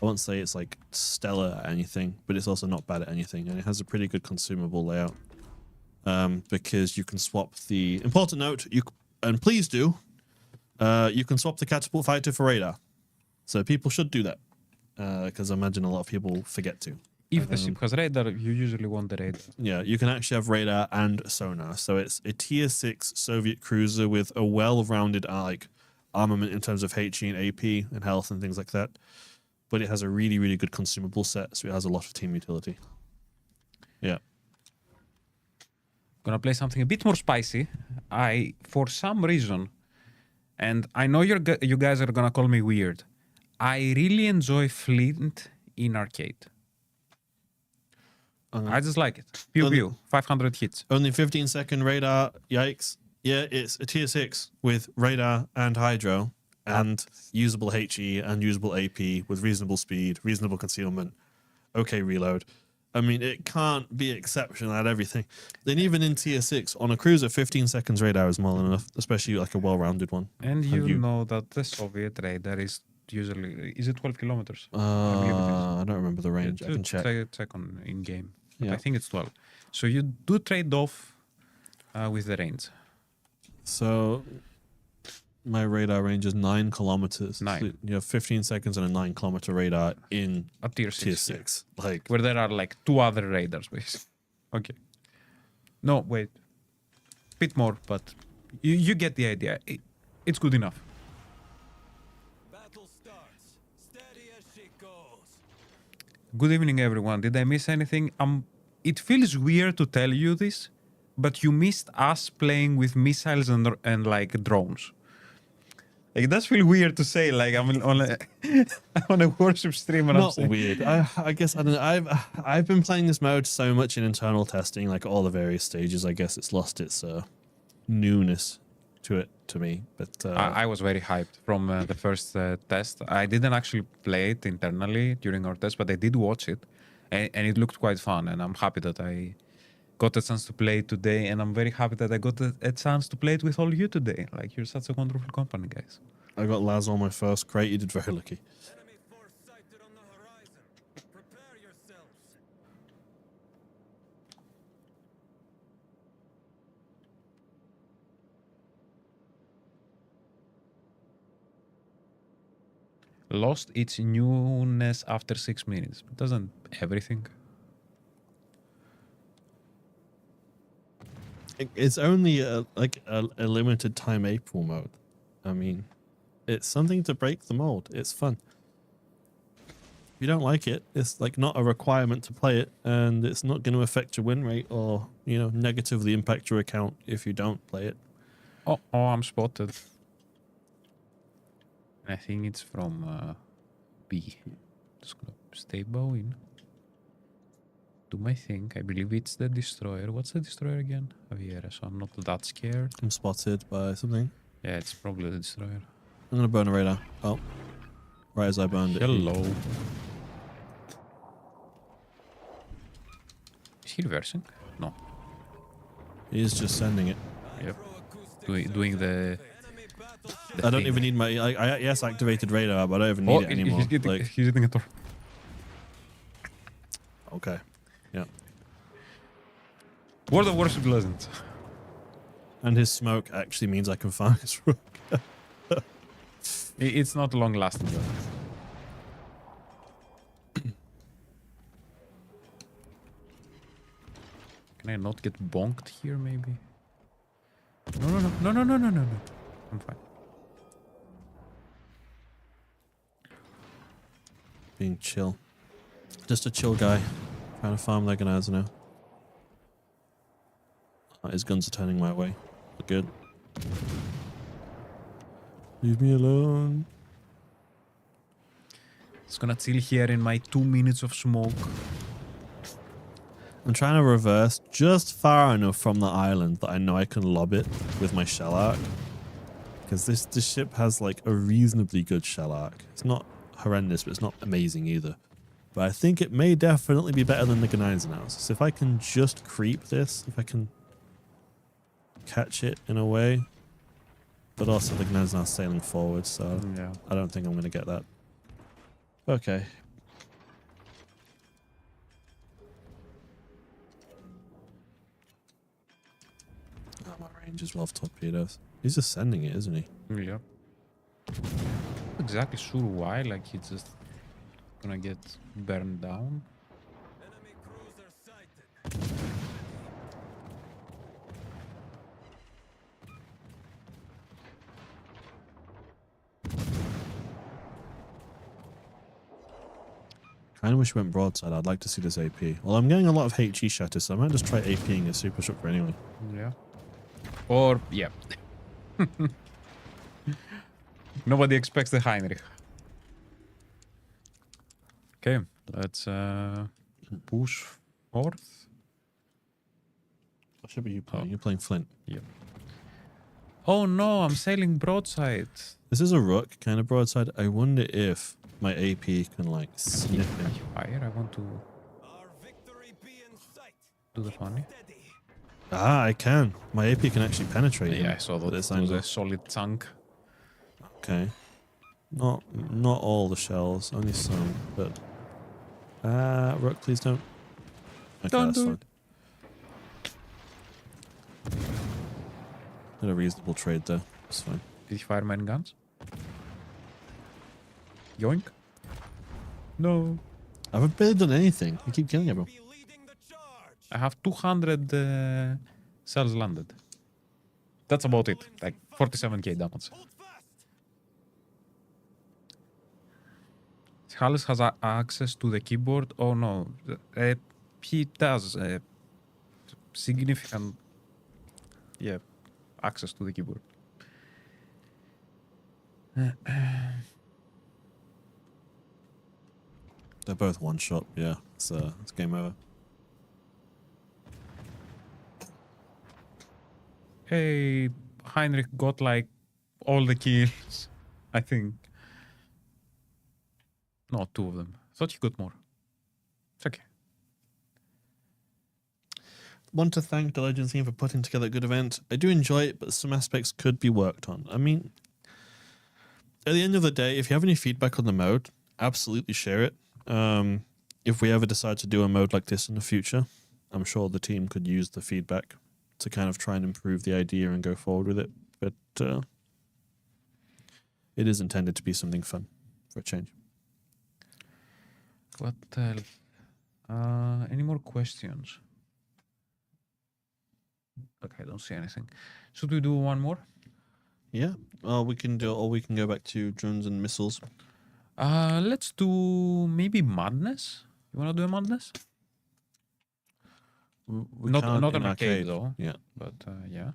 won't say it's like stellar at anything, but it's also not bad at anything, and it has a pretty good consumable layout. Because you can swap the important note. And please do. You can swap the catapult fighter for radar. So people should do that. Because I imagine a lot of people forget to. If the ship has radar, you usually want the radar. Yeah, you can actually have radar and sonar. So it's a tier 6 Soviet cruiser with a well-rounded armament in terms of HE and AP and health and things like that. But it has a really, really good consumable set, so it has a lot of team utility. Yeah. Gonna play something a bit more spicy. For some reason, and I know you guys are gonna call me weird, I really enjoy Flint in Arcade. I just like it. Pew pew, 500 hits. Only 15-second radar, yikes. Yeah, it's a tier 6 with radar and hydro and usable HE and usable AP with reasonable speed, reasonable concealment, okay reload. I mean, it can't be exceptional at everything. Then even in tier 6, on a cruiser, 15 seconds radar is more than enough, especially like a well-rounded one. And you know that the Soviet radar is usually... Is it 12 kilometers? I don't remember the range. I can check. Check on in-game. Yeah. I think it's 12. So you do trade off with the range. So my radar range is 9 kilometers. 9. So you have 15 seconds and a 9-kilometer radar in a tier 6. Tier 6. Yeah. Like where there are like 2 other radars, basically. Okay. No, wait. Bit more, but you get the idea. It's good enough. Battle starts. Steady as she goes. Good evening, everyone. Did I miss anything? It feels weird to tell you this, but you missed us playing with missiles and like drones. It does feel weird to say, like I'm on a Warship stream and not I'm weird. I guess I don't know. I've been playing this mode so much in internal testing, like all the various stages. I guess it's lost its newness to me. But I was very hyped from the first test. I didn't actually play it internally during our test, but I did watch it, and it looked quite fun. And I'm happy that I got a chance to play it today, and I'm very happy that I got a chance to play it with all you today. Like, you're such a wonderful company, guys. I got Laz on my first crate. You did very lucky. Enemy force sighted on the horizon. Prepare yourselves. Lost its newness after 6 minutes. Doesn't everything? It's only a limited time April mode. I mean, it's something to break the mold. It's fun. If you don't like it, it's like not a requirement to play it, and it's not going to affect your win rate or, you know, negatively impact your account if you don't play it. Oh, I'm spotted. I think it's from B. Just gonna stay bowing. Do my thing. I believe it's the destroyer. What's the destroyer again? Javiera, so I'm not that scared. I'm spotted by something. Yeah, it's probably the destroyer. I'm going to burn a radar. Oh. Right as I burned it. Hello. Is he reversing? No. He's just sending it. Yep. Doing the I don't thing. even need my... I yes, activated radar, but I don't even need it anymore. He's hitting a door. Okay. Yeah. World of Warships doesn't. And his smoke actually means I can farm his rook. It's not long lasting though. Can I not get bonked here maybe? No. I'm fine. Being chill. Just a chill guy. Trying to farm Legonizer now. His guns are turning my way. Look good. Leave me alone. It's gonna chill here in my 2 minutes of smoke. I'm trying to reverse just far enough from the island that I know I can lob it with my shell arc. Because this ship has like a reasonably good shell arc. It's not horrendous, but it's not amazing either. But I think it may definitely be better than the Gneisenhaus now. So if I can just creep this, if I can catch it in a way. But also the Gneisenhaus sailing forward, so Yeah. I don't think I'm going to get that. Okay. Oh, my range is 12 torpedoes. He's just sending it, isn't he? Yeah. Not exactly sure why, like he's just gonna get burned down. Enemy cruiser sighted. Kind of wish we went broadside. I'd like to see this AP. Well, I'm getting a lot of HE shatters, so I might just try APing a super shot for anyway. Yeah. Or, yeah. Nobody expects the Heinrich. Okay, let's push forth. What ship are you playing? Oh. You're playing Flint. Yep. Oh no, I'm sailing broadside. This is a rook, kind of broadside. I wonder if my AP can, like, snip him. Fire, I want to Our victory be in sight. do the funny. Steady. Ah, I can. My AP can actually penetrate him Yeah, I saw that. with this It was angle. a solid chunk. Okay. Not all the shells, only some, but... rook, please don't. Okay, Don't that's do fine. Did a reasonable trade there. It's fine. Did he fire mine guns? Yoink. No. I haven't barely done anything. You keep killing everyone. Be leading the charge. I have 200 cells landed. That's about it. Like 47k damage. Hold fast. Hallis has access to the keyboard. Oh no. He does significant access to the keyboard. They're both one shot. Yeah, it's game over. Hey, Heinrich got like all the kills, I think. No, 2 of them. Thought he got more. It's okay. Want to thank the Legends team for putting together a good event. I do enjoy it, but some aspects could be worked on. I mean, at the end of the day, if you have any feedback on the mode, absolutely share it. If we ever decide to do a mode like this in the future, I'm sure the team could use the feedback to kind of try and improve the idea and go forward with it. But it is intended to be something fun. for a change. What else? Any more questions? Okay, I don't see anything. Should we do one more? Yeah. We can do, or we can go back to drones and missiles. Let's do maybe madness. You wanna do a madness? We Not can't not in an arcade though. Yeah. But yeah.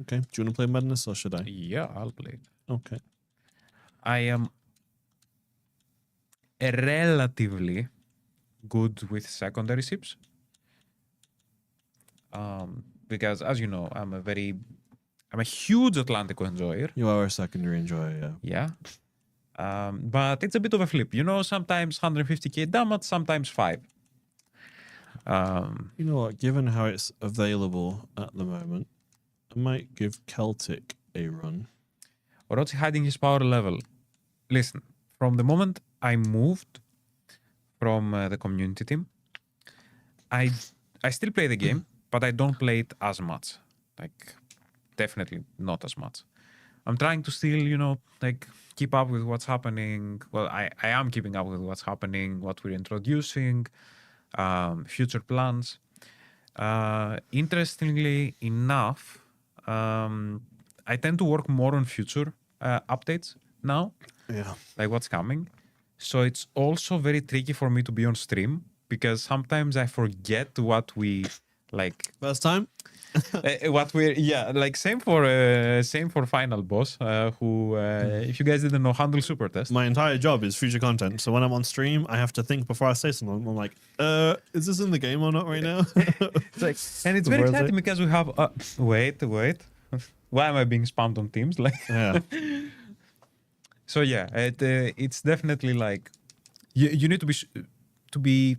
Okay. Do you want to play madness or should I? Yeah, I'll play it. Okay. I am relatively good with secondary ships. Because as you know, I'm a huge Atlantico enjoyer. You are a secondary enjoyer. Yeah. Yeah. But it's a bit of a flip. You know, sometimes 150k damage, sometimes 5. You know what? Given how it's available at the moment, I might give Celtic a run. Orochi hiding his power level. Listen, from the moment I moved from the community team, I still play the game, but I don't play it as much. Like, definitely not as much. I'm trying to still, you know, like keep up with what's happening. Well, I am keeping up with what's happening, what we're introducing, future plans. Interestingly enough, I tend to work more on future updates now, Yeah. like what's coming. So it's also very tricky for me to be on stream because sometimes I forget what we like. First time? What we're like same for final boss who if you guys didn't know, handle super test. My entire job is future content. So when I'm on stream, I have to think before I say something. I'm like, is this in the game or not right now? It's like, and it's very Where is exciting it? because we have wait why am I being spammed on Teams like Yeah. so yeah it's definitely like you need to be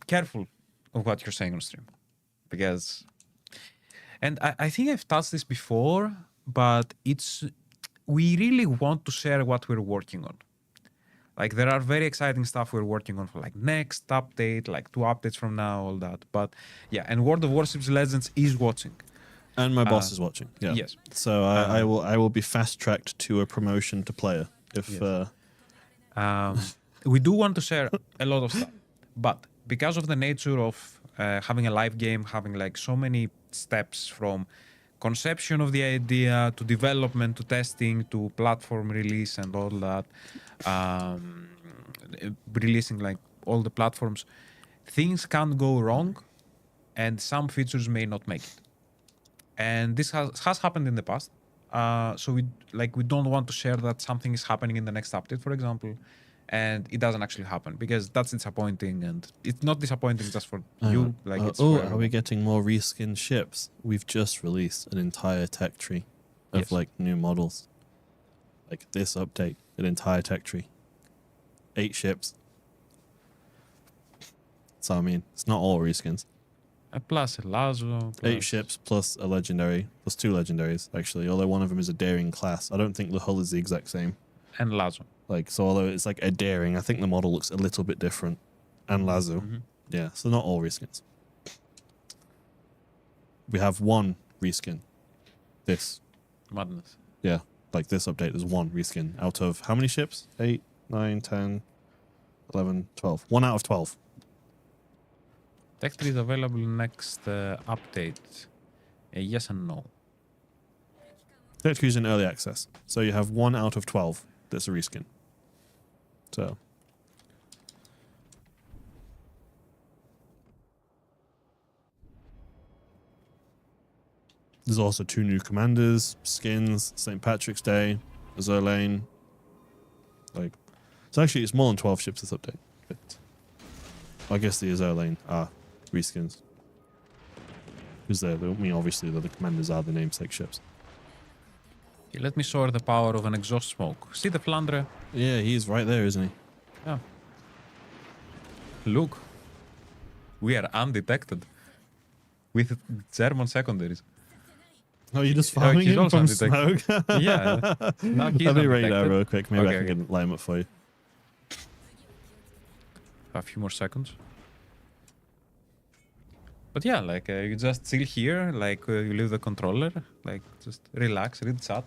careful of what you're saying on stream because and I think I've touched this before but we really want to share what we're working on. Like there are very exciting stuff we're working on for like next update, like 2 updates from now, all that. But yeah, and World of Warships Legends is watching. And my boss is watching. Yeah. Yes. So I will be fast tracked to a promotion to player if Yes. We do want to share a lot of stuff, but because of the nature of having a live game, having like so many steps from conception of the idea to development to testing to platform release and all that, releasing like all the platforms, things can go wrong and some features may not make it. And this has happened in the past. So we don't want to share that something is happening in the next update, for example, and it doesn't actually happen because that's disappointing. And it's not disappointing just for you. Like it's for are we everyone. getting more reskin ships? We've just released an entire tech tree of Yes. like new models. Like this update, an entire tech tree. 8 ships. So I mean, it's not all reskins. Plus a Lazo. 8 ships plus a legendary, plus 2 legendaries actually. Although one of them is a daring class. I don't think the hull is the exact same. And Lazo. Like so, although it's like a daring, I think the model looks a little bit different. And Lazo, yeah. So not all reskins. We have 1 reskin. This, Madness. yeah, like this update. There's 1 reskin out of how many ships? 8, 9, 10, 11, 12. 1 out of 12. Tech tree is available next update. Yes and no. Tech tree is in early access, so you have 1 out of 12 that's a reskin. So. There's also 2 new commanders, skins, St. Patrick's Day, Azure Lane. Like, so actually it's more than 12 ships this update. But I guess the Azure Lane are reskins. Because obviously the commanders are the namesake ships. Okay, let me show the power of an exhaust smoke. See the Flandre? Yeah, he's right there, isn't he? Yeah. Look. We are undetected. With German secondaries. Oh, you're just farming he's him also from undetected. smoke? Yeah. No, he's Let me rate that undetected. real quick. Maybe Okay, I can light him up for you. A few more seconds. But yeah, like you just chill here, like you leave the controller, like just relax, read chat.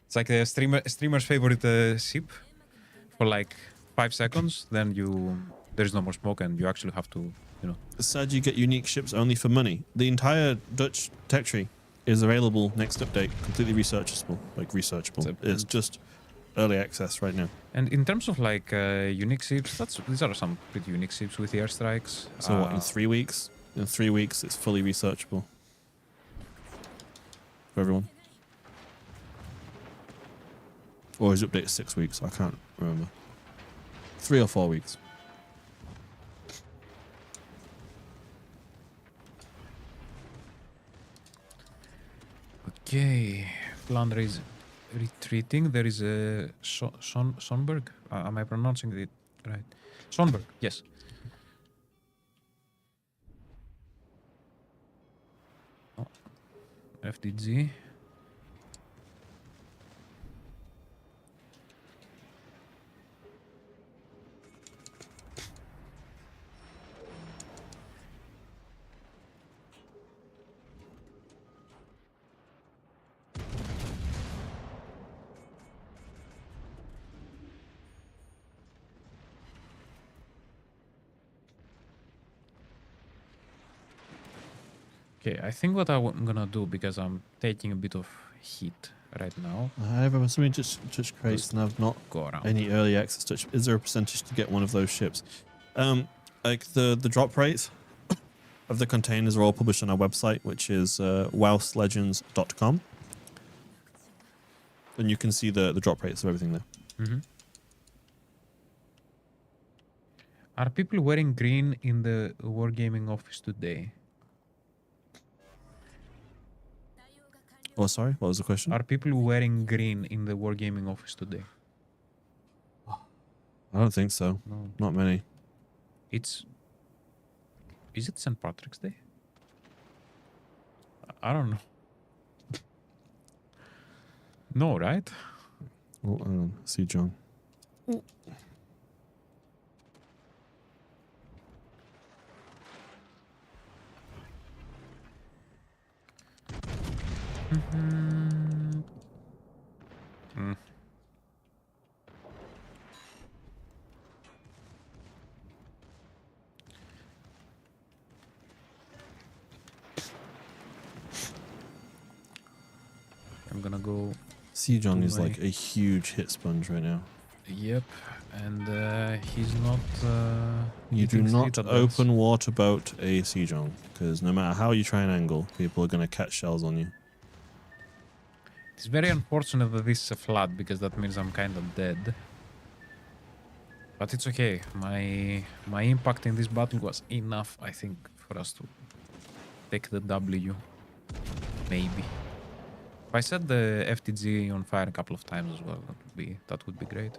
It's like a streamer's favorite ship. for like 5 seconds, then there's no more smoke and you actually have to, It said you get unique ships only for money. The entire Dutch tech tree is available next update, completely researchable. It's just early access right now. And in terms of like unique ships, these are some pretty unique ships with the airstrikes. So what, in 3 weeks? In 3 weeks, it's fully researchable for everyone. Or is it updated 6 weeks? I can't remember. 3 or 4 weeks. Okay, Flandre is retreating. There is a Sonberg. Am I pronouncing it right? Sonberg, yes. Oh. FDG. Okay, I think what I'm gonna do, because I'm taking a bit of heat right now. Everyone, somebody just crates and I've not Go around. any early access touch. Is there a percentage to get one of those ships? Like the drop rates of the containers are all published on our website, which is wowslegends.com. And you can see the drop rates of everything there. Mm-hmm. Are people wearing green in the wargaming office today? Oh, sorry, what was the question? Are people wearing green in the wargaming office today? I don't think so. No. Not many. Is it St. Patrick's Day? I don't know. No, right? Oh, hang on. See John. Mm-hmm. Mm. I'm gonna go. See John is my- like a huge hit sponge right now. Yep, and he's not. You do eating not street adults. open water boat a Sea John, because no matter how you try and angle, people are going to catch shells on you. It's very unfortunate that this is a flood, because that means I'm kind of dead. But it's okay. My impact in this battle was enough, I think, for us to take the W. Maybe. If I set the FTG on fire a couple of times as well, that would be great.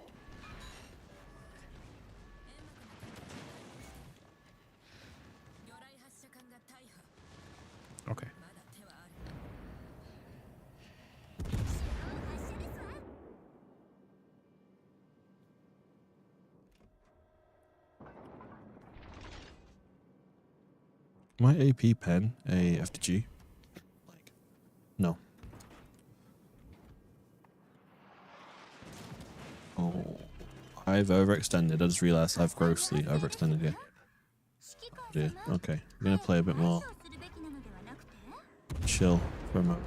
Okay. My AP pen a FTG? Like, no. Oh, I've overextended. I just realized I've grossly overextended here. Oh dear. Okay, I'm gonna play a bit more chill for a moment.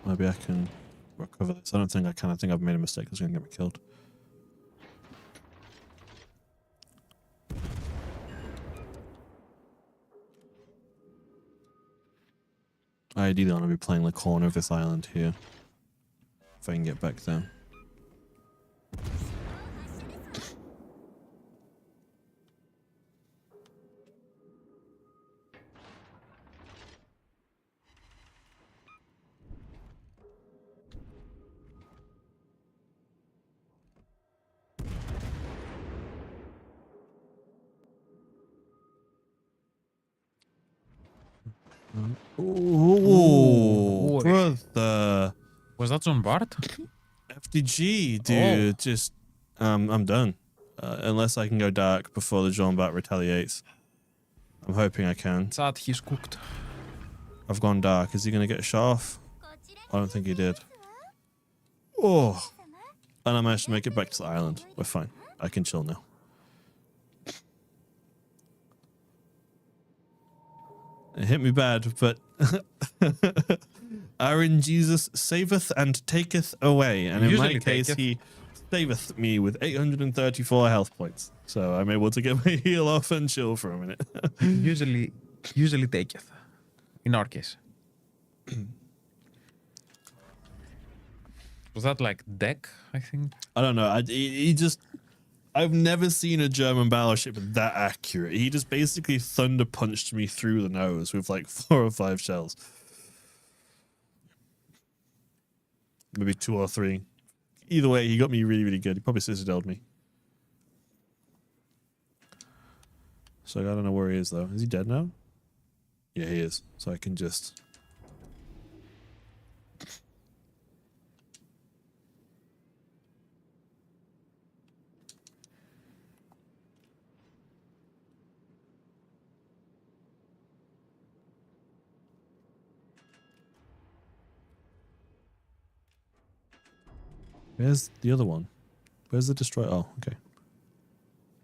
Maybe I can recover this. I don't think I can. I think I've made a mistake. It's gonna get me killed. Ideally, I want to be playing the corner of this island here. If I can get back there. Ooh, Brother. Was that on Bart? FDG, dude. Just, I'm done. Unless I can go dark before the Jean Bat retaliates. I'm hoping I can. Sad, he's cooked. I've gone dark. Is he going to get a shot off? I don't think he did. Oh. And I managed to make it back to the island. We're fine. I can chill now. It hit me bad, but Aaron Jesus saveth and taketh away. And in Usually my case, taketh. he saveth me with 834 health points. So I'm able to get my heal off and chill for a minute. usually taketh. In our case. Was that like deck, I think? I don't know. He just... I've never seen a German battleship that accurate. He just basically thunder punched me through the nose with like 4 or 5 shells. Maybe 2 or 3. Either way, he got me really, really good. He probably citadeled me. So I don't know where he is, though. Is he dead now? Yeah, he is. So I can just... Where's the other one? Where's the destroyer? Oh, okay.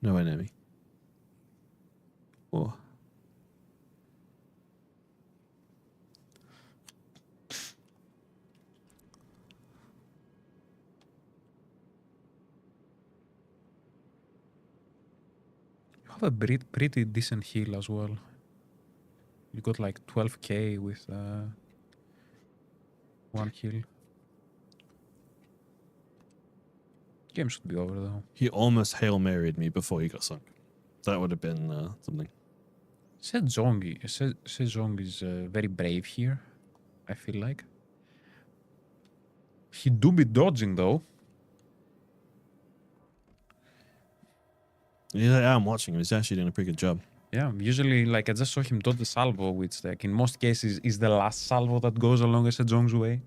No enemy. Oh. You have a pretty decent heal as well. You got like 12k with 1 heal. Game should be over though. He almost Hail Married me before he got sunk. That would have been something. Sejong is very brave here, I feel like. He do be dodging though. Yeah, I'm watching him. He's actually doing a pretty good job. Yeah, usually like I just saw him dodge the salvo, which like in most cases is the last salvo that goes along Sejong's way.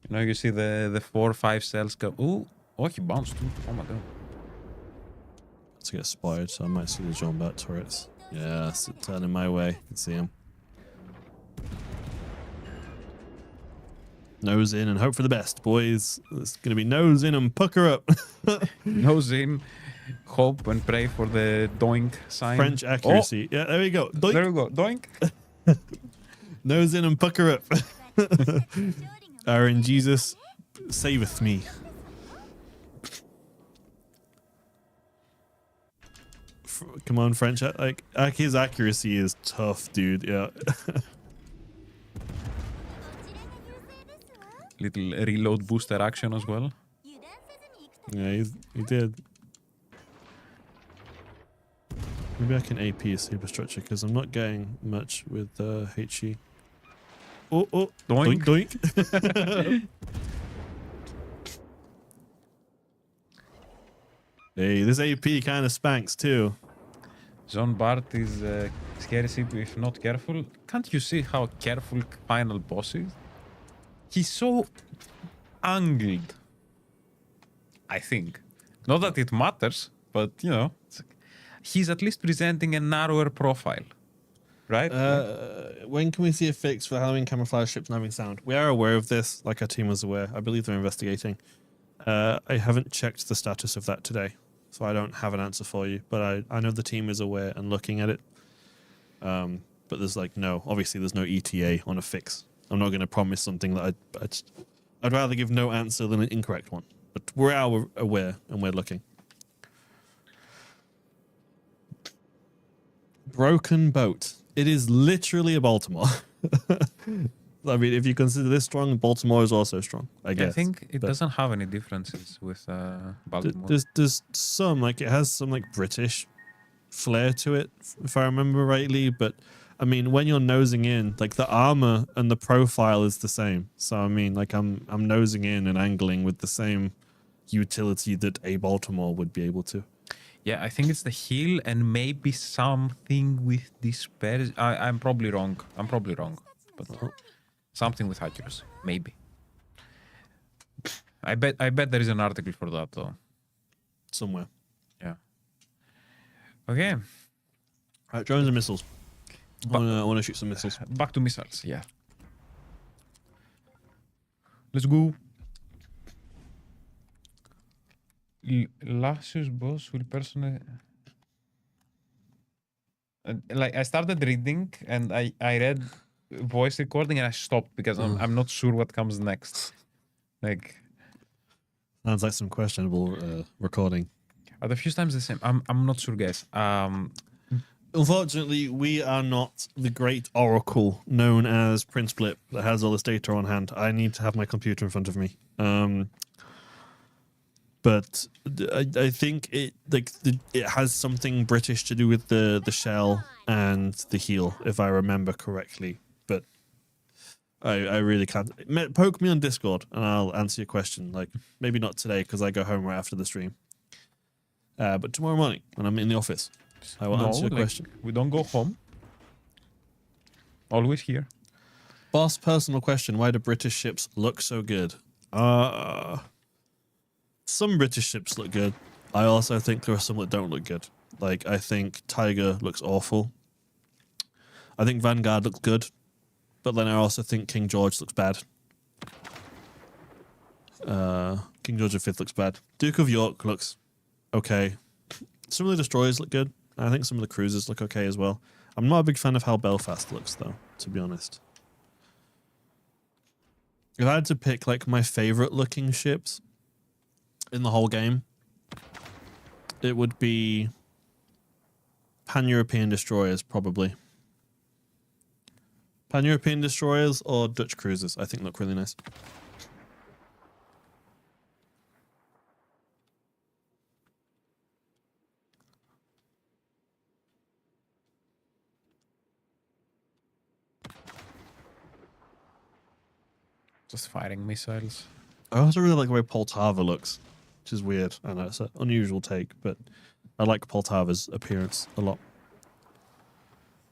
You know, you see the 4 or 5 cells go. Ooh, oh, he bounced too. Oh my god. To get spotted, so I might see the John Bat turrets. Yeah, it's turning my way. I can see him. Nose in and hope for the best, boys. It's going to be nose in and pucker up. Nose in, hope and pray for the doink sign. French accuracy. Yeah, there we go. Doink. There we go. Doink. Nose in and pucker up. Aaron Jesus saveth me. Come on, French. Like his accuracy is tough, dude. Yeah. Little reload booster action as well. Yeah, he did. Maybe I can AP a superstructure because I'm not getting much with HE. Oh, Doink. doink. Hey, this AP kind of spanks too. Jean Bart is scary CP if not careful. Can't you see how careful final boss is? He's so angled. I think. Not that it matters, but you know, he's at least presenting a narrower profile. Right? When can we see a fix for Halloween camouflage ships not having sound? We are aware of this, like our team was aware. I believe they're investigating. I haven't checked the status of that today, so I don't have an answer for you. But I know the team is aware and looking at it. But there's like obviously there's no ETA on a fix. I'm not going to promise something that I'd rather give no answer than an incorrect one. But we're aware and we're looking. Broken boat. It is literally a Baltimore. I mean, if you consider this strong, Baltimore is also strong, I guess. I think it doesn't have any differences with Baltimore. There's some, like, it has some, like, British flair to it, if I remember rightly. But, I mean, when you're nosing in, like, the armor and the profile is the same. So, I mean, like, I'm nosing in and angling with the same utility that a Baltimore would be able to. Yeah, I think it's the heal and maybe something with despair. I'm probably wrong. But something with accuracy, maybe. I bet there is an article for that though. Somewhere. Yeah. Okay. All right, drones and missiles. I want to shoot some missiles. Back to missiles. Yeah. Let's go. Lassus boss will personally. Like I started reading and I read voice recording and I stopped because I'm not sure what comes next. Like, Sounds like some questionable recording. are the few times the same? I'm not sure, guys. Unfortunately, we are not the great oracle known as Prince Blip that has all this data on hand. I need to have my computer in front of me. But I think it it has something British to do with the shell and the heel, if I remember correctly. But I really can't. Poke me on Discord and I'll answer your question. Like, maybe not today because I go home right after the stream. But tomorrow morning when I'm in the office, I will answer your question. We don't go home. Always here. Boss, personal question: why do British ships look so good? Some British ships look good. I also think there are some that don't look good. Like, I think Tiger looks awful. I think Vanguard looks good. But then I also think King George looks bad. King George V looks bad. Duke of York looks okay. Some of the destroyers look good. I think some of the cruisers look okay as well. I'm not a big fan of how Belfast looks, though, to be honest. If I had to pick, like, my favorite looking ships in the whole game, it would be Pan-European destroyers, probably. Pan-European destroyers or Dutch cruisers, I think look really nice. Just firing missiles. I also really like the way Poltava looks, which is weird. I know it's an unusual take, but I like Poltava's appearance a lot.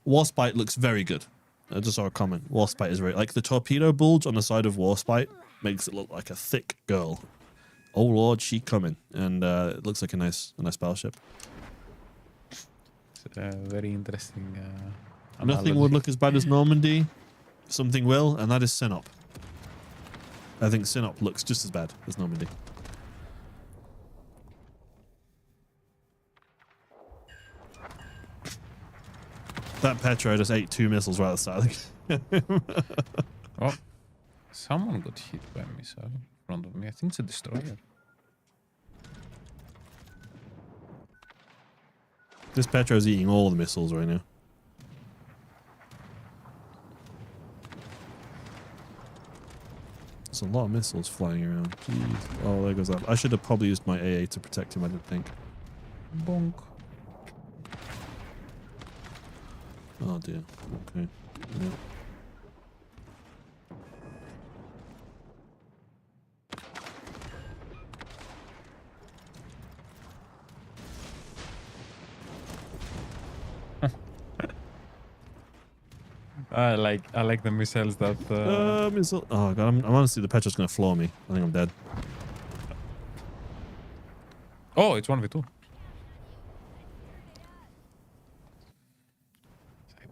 Warspite looks very good. I just saw a comment. Warspite is very... Like, the torpedo bulge on the side of Warspite makes it look like a thick girl. Oh, Lord, she coming. And it looks like a nice battleship. It's very interesting. Nothing analogy. would look as bad as Normandy. Something will, and that is Sinop. I think Sinop looks just as bad as Normandy. That Petro just ate 2 missiles right at the start. Oh, someone got hit by a missile in front of me. I think it's a destroyer. This Petro's eating all the missiles right now. There's a lot of missiles flying around. Jeez. Oh, there goes that. I should have probably used my AA to protect him, I didn't think. Bonk. Oh dear. Okay. Yeah. I like the missiles that. Missile. Oh god, I'm honestly the Petro's gonna floor me. I think I'm dead. Oh, it's 1v2.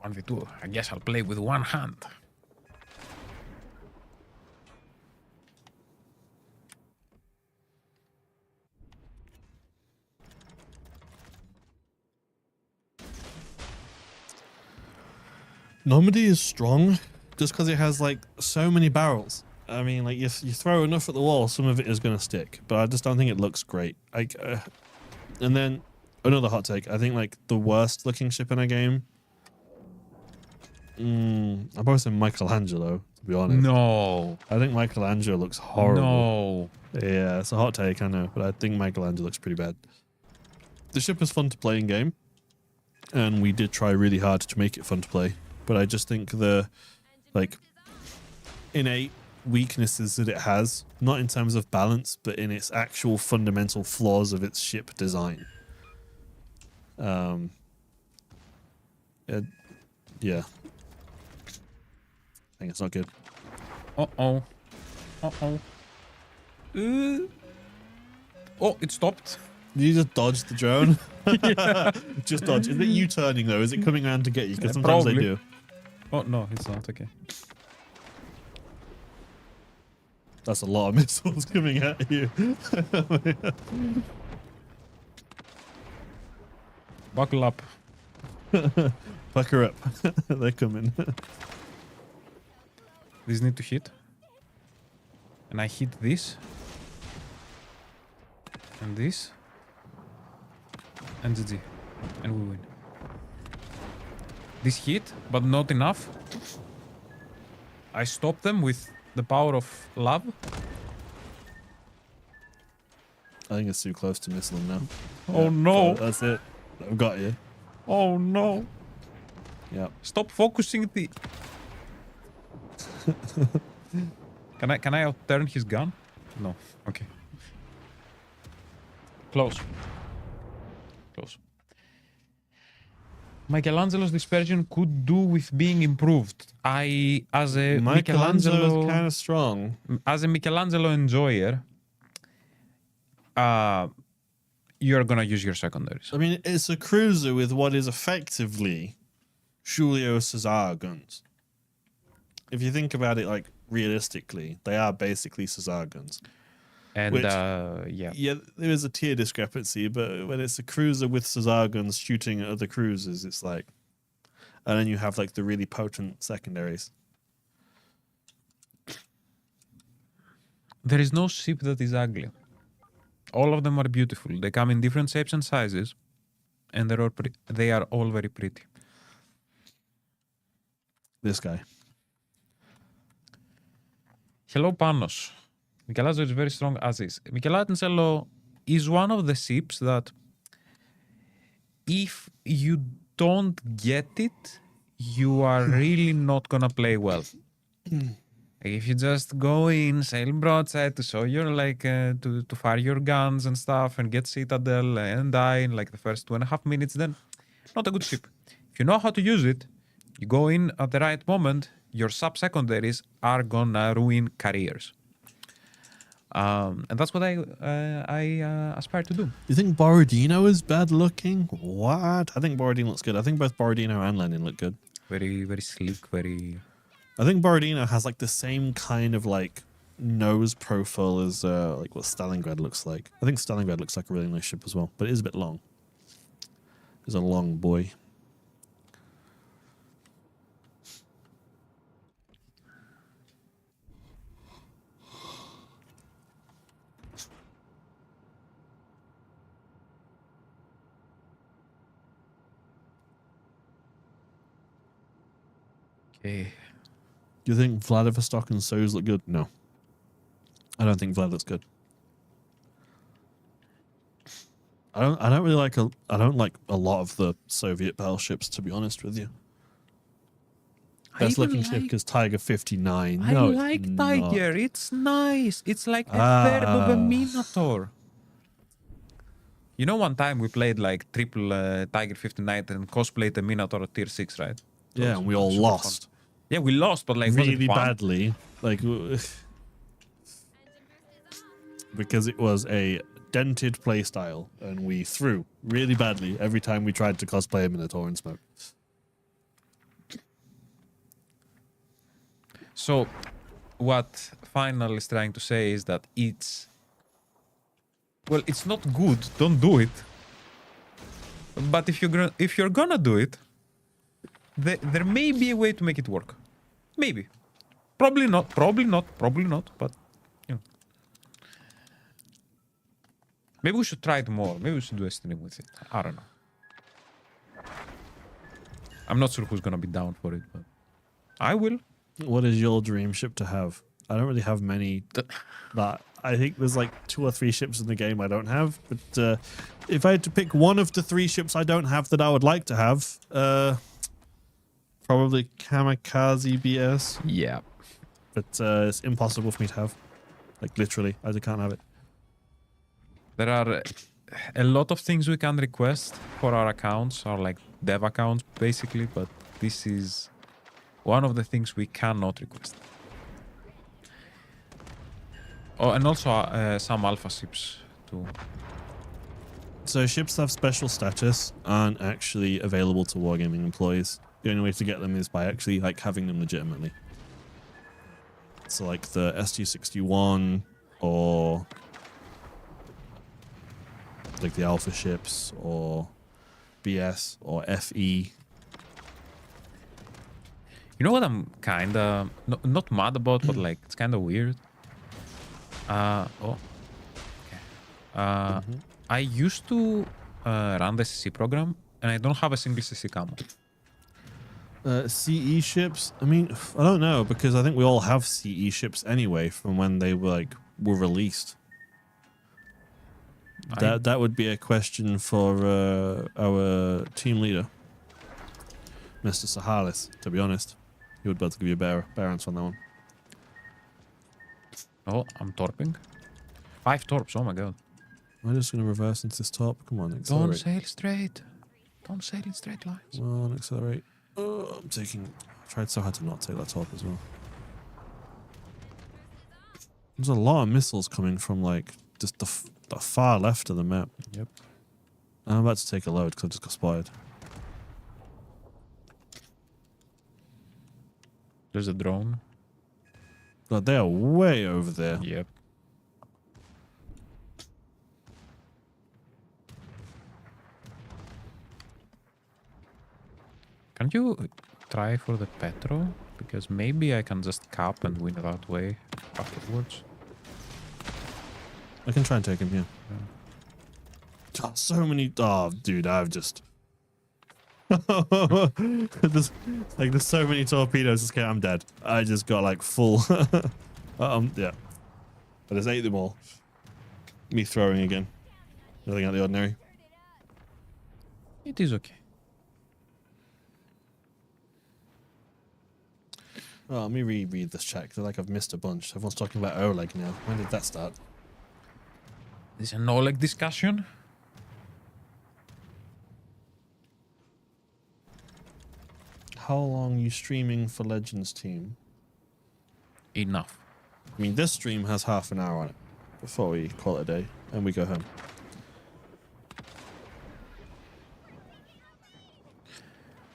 1v2. I guess I'll play with one hand. Normandy is strong just because it has like so many barrels. I mean, like you throw enough at the wall, some of it is going to stick. But I just don't think it looks great. Like, and then another hot take. I think like the worst looking ship in a game. I'm probably saying Michelangelo, to be honest. No. I think Michelangelo looks horrible. No. Yeah, it's a hot take, I know, but I think Michelangelo looks pretty bad. The ship is fun to play in game, and we did try really hard to make it fun to play. But I just think the like innate weaknesses that it has, not in terms of balance, but in its actual fundamental flaws of its ship design. Yeah. I think it's not good. Uh-oh. Uh-oh. Oh, it stopped. Did you just dodge the drone? Yeah. Just dodge. Is it you turning though? Is it coming around to get you? Because sometimes probably. they do. Oh, no, it's not. Okay. That's a lot of missiles coming at you. Buckle up. Pucker up. They're coming. These need to hit. And I hit this. And this. And GG. And we win. This hit, but not enough. I stop them with the power of love. I think it's too close to missile them now. Oh no. That's it. I've got you. Oh no. Yep. Stop focusing the... Can I outturn his gun? No. Okay. Close. Close. Michelangelo's dispersion could do with being improved. As a Michelangelo's kind of strong. as a Michelangelo enjoyer, you're gonna use your secondaries. I mean, it's a cruiser with what is effectively Julio Cesar guns. If you think about it, like, realistically, they are basically Cesar guns. And Which- yeah. Yeah, there is a tier discrepancy, but when it's a cruiser with Cesar guns shooting at other cruisers, it's like... And then you have, like, the really potent secondaries. There is no ship that is ugly. All of them are beautiful. They come in different shapes and sizes, and they are all very pretty. This guy. Hello, Panos. Michelangelo is very strong as is. Michelangelo is one of the ships that if you don't get it, you are really not gonna play well. If you just go in, sail broadside to show your to fire your guns and stuff and get Citadel and die in like the first 2.5 minutes, then not a good ship. If you know how to use it, you go in at the right moment, your sub-secondaries are gonna ruin careers. And that's what I aspire to do. You think Borodino is bad looking? What? I think Borodino looks good. I think both Borodino and Lenin look good. Very, very sleek, very... I think Borodino has like the same kind of like nose profile as like what Stalingrad looks like. I think Stalingrad looks like a really nice ship as well, but it is a bit long. It's a long boy. Okay. Do you think Vladivostok and Soyuz look good? No. I don't think Vlad looks good. I don't really like I don't like a lot of the Soviet battleships, to be honest with you. Best looking ship is Tiger 59. I No, like it's Tiger. not. It's nice. It's like a third of a Minotaur. You know, one time we played like triple Tiger 59 and cosplayed a Minotaur at tier 6, right? Yeah, and we all super lost. fun. Yeah, we lost, but like was it Really fun? badly. Like because it was a dented playstyle and we threw really badly every time we tried to cosplay a Minotaur in smoke. So, what Final is trying to say is that it's... Well, it's not good. Don't do it. But if you're gonna do it, there may be a way to make it work. Maybe. Probably not. Probably not. Probably not. But, you know. Maybe we should try it more. Maybe we should do a stream with it. I don't know. I'm not sure who's gonna be down for it, but I will. What is your dream ship to have? I don't really have many. That I think there's like 2 or 3 ships in the game I don't have. But if I had to pick one of the 3 ships I don't have that I would like to have, probably Kamikaze BS. Yeah. But it's impossible for me to have. Like literally, I just can't have it. There are a lot of things we can request for our accounts, our like dev accounts basically, but this is one of the things we cannot request. Oh, and also some alpha ships too. So ships that have special status aren't actually available to wargaming employees. The only way to get them is by actually like having them legitimately. So like the ST-61 or like the alpha ships or FBS or FE. You know what I'm kinda not mad about, but like it's kinda weird. I used to run the CC program, and I don't have a single CC camo. CE ships. I mean, I don't know, because I think we all have CE ships anyway from when they were released. That would be a question for our team leader, Mr. Sahalis. To be honest, he would be able to give you a better answer on that one. Oh, I'm torping. 5 torps. Oh my god. I'm just going to reverse into this top. Come on, Don't accelerate. sail straight. Don't sail in straight lines. Come on, accelerate. Oh, I'm taking... I tried so hard to not take that top as well. There's a lot of missiles coming from, like, just the far left of the map. Yep. I'm about to take a load because I just got spotted. There's a drone. God, they are way over there. Yep. Can you try for the Petro? Because maybe I can just cap and win that way afterwards. I can try and take him here. Oh, so many... Oh, dude, I've just... there's so many torpedoes. Okay, I'm dead. I just got like full... yeah. I just ate them all. Me throwing again. Nothing out of the ordinary. It is okay. Oh, let me reread this chat because like I've missed a bunch. Everyone's talking about Oleg now. When did that start? This is an Oleg discussion. How long are you streaming for Legends team? Enough. I mean, this stream has half an hour on it before we call it a day and we go home.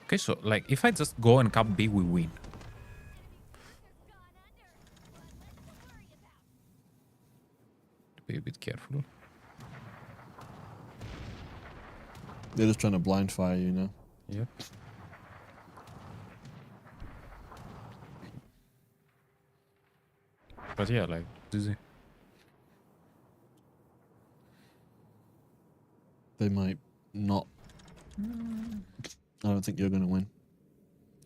Okay, so like if I just go and cap B, we win. Be a bit careful. They're just trying to blind fire you now. Yep. But yeah, like dizzy. They might not. I don't think you're going to win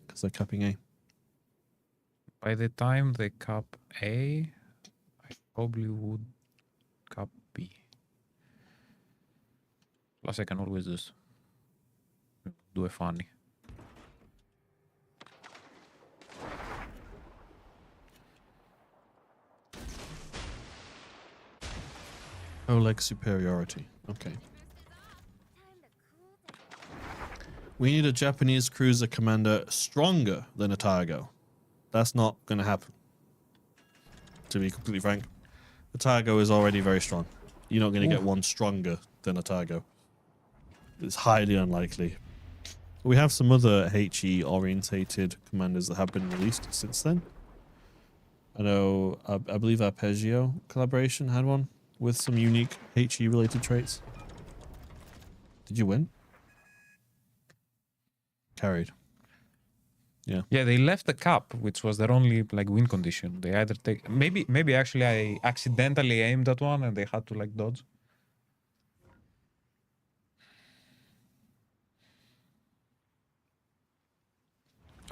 because they're capping A. By the time they cap A, I probably would cap B. Plus I can always just do a funny. Oleg superiority. Okay. We need a Japanese cruiser commander stronger than a Targo. That's not going to happen. To be completely frank. The Targo is already very strong. You're not going to get one stronger than a Targo. It's highly unlikely. We have some other HE orientated commanders that have been released since then. I know, I believe Arpeggio collaboration had one with some unique HE related traits. Did you win? Carried. Yeah. Yeah, they left the cap, which was their only like win condition. They either take maybe actually I accidentally aimed at one and they had to like dodge.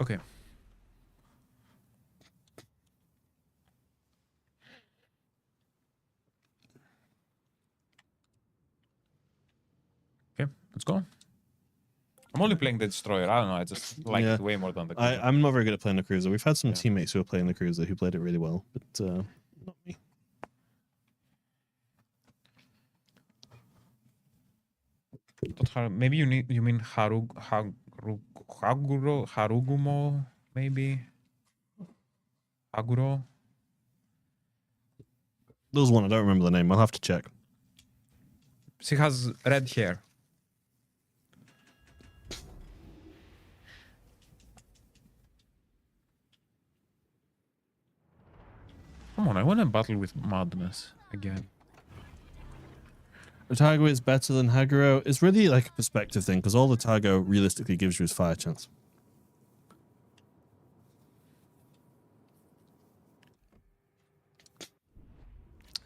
Okay. Okay, let's go. I'm only playing the destroyer. I don't know. I just like it way more than the cruiser. I'm not very good at playing the cruiser. We've had some teammates who are playing the cruiser who played it really well, but not me. Maybe you mean Harugumo, maybe? Haguro? There's one, I don't remember the name. I'll have to check. She has red hair. Come on, I want to battle with Madness again. Otago is better than Haguro. It's really like a perspective thing because all Otago realistically gives you is fire chance.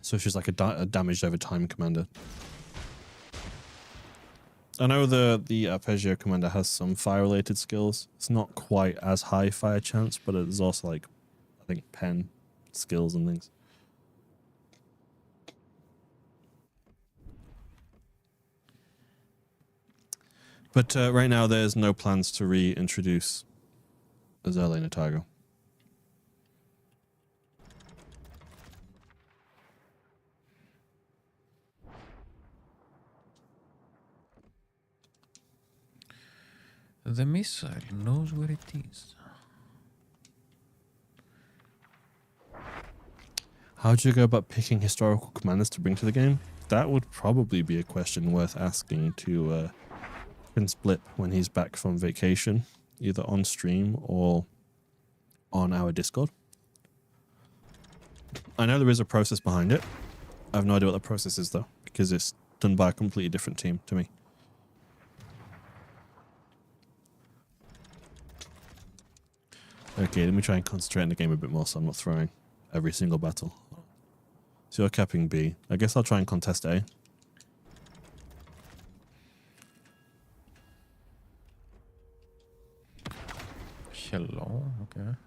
So she's like a damaged over time commander. I know the Arpeggio commander has some fire related skills. It's not quite as high fire chance, but there's also like, I think, pen skills and things. But right now there's no plans to reintroduce Azele and Otago. The missile knows where it is. How do you go about picking historical commanders to bring to the game? That would probably be a question worth asking to Prince Blip when he's back from vacation, either on stream or on our Discord. I know there is a process behind it. I have no idea what the process is though, because it's done by a completely different team to me. Okay, let me try and concentrate on the game a bit more so I'm not throwing every single battle. So you're capping B. I guess I'll try and contest A. Hello, okay.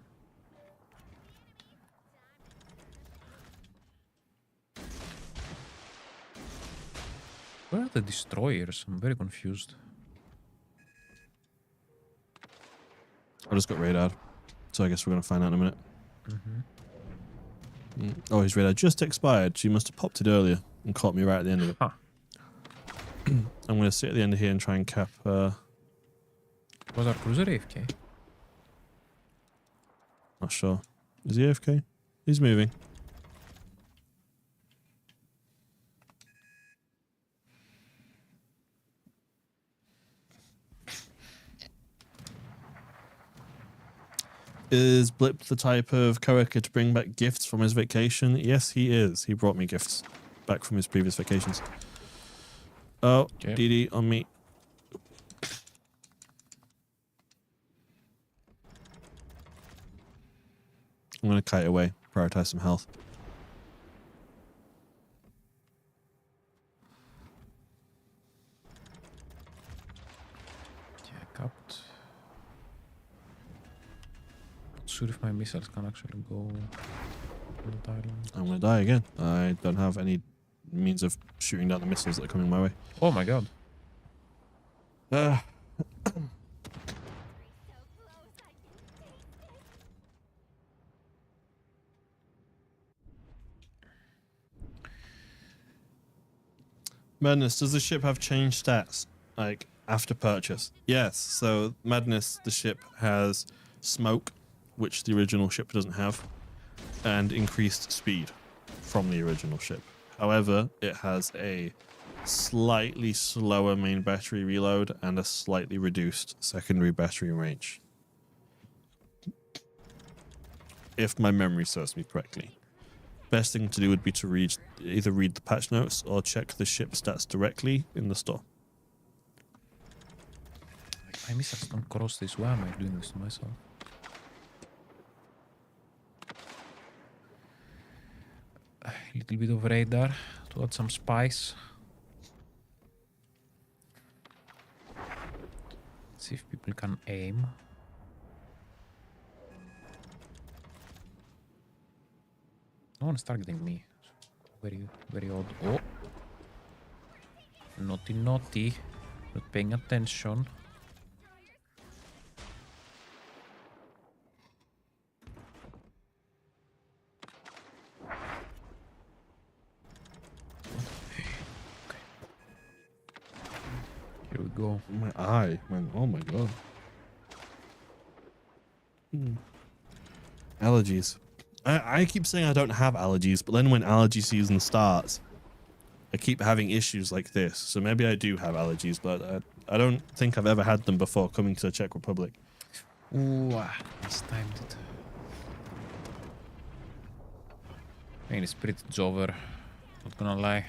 Where are the destroyers? I'm very confused. I just got radar. So I guess we're going to find out in a minute. Oh, his radar just expired. She must have popped it earlier and caught me right at the end of it. Huh. I'm going to sit at the end of here and try and cap... Was our cruiser AFK? Not sure. Is he AFK? He's moving. Is Blip the type of coworker to bring back gifts from his vacation? Yes, he is. He brought me gifts back from his previous vacations. Oh, Okay. DD on me. I'm going to kite away, prioritize some health. Yeah, capped. Not sure if my missiles can actually go on that island. I'm going to die again. I don't have any means of shooting down the missiles that are coming my way. Oh my god. Madness, does the ship have changed stats, like, after purchase? Yes, so Madness, the ship, has smoke, which the original ship doesn't have, and increased speed from the original ship. However, it has a slightly slower main battery reload and a slightly reduced secondary battery range. If my memory serves me correctly. Best thing to do would be to either read the patch notes or check the ship stats directly in the store. My missiles don't cross this. Why am I doing this to myself? A little bit of radar to add some spice. See if people can aim. No one's targeting me. Very, very odd. Oh. Naughty, naughty. Not paying attention. Here we go. My eye, man. Oh my god. Allergies. I keep saying I don't have allergies, but then when allergy season starts, I keep having issues like this. So maybe I do have allergies, but I don't think I've ever had them before coming to the Czech Republic. Ooh, mistimed it. I mean, it's pretty over. Not gonna lie.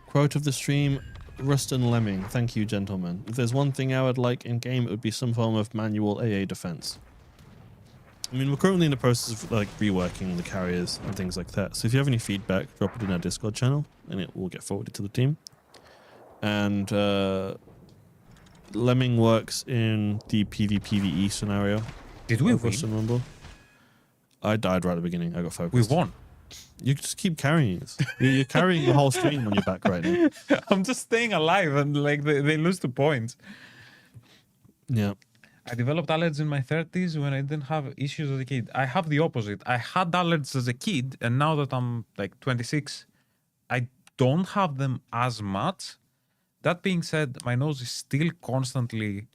Quote of the stream, Rustin Lemming. Thank you, gentlemen. If there's one thing I would like in game, it would be some form of manual AA defense. I mean, we're currently in the process of like reworking the carriers and things like that. So if you have any feedback, drop it in our Discord channel and it will get forwarded to the team. And Lemming works in the PvPvE scenario. Did we of win? Rustin Rumble. I died right at the beginning. I got We focused. won. You just keep carrying us. You're carrying the whole stream on your back right now. I'm just staying alive and like they lose 2 points. Yeah. I developed allergies in my 30s when I didn't have issues as a kid. I have the opposite. I had allergies as a kid, and now that I'm like 26, I don't have them as much. That being said, my nose is still constantly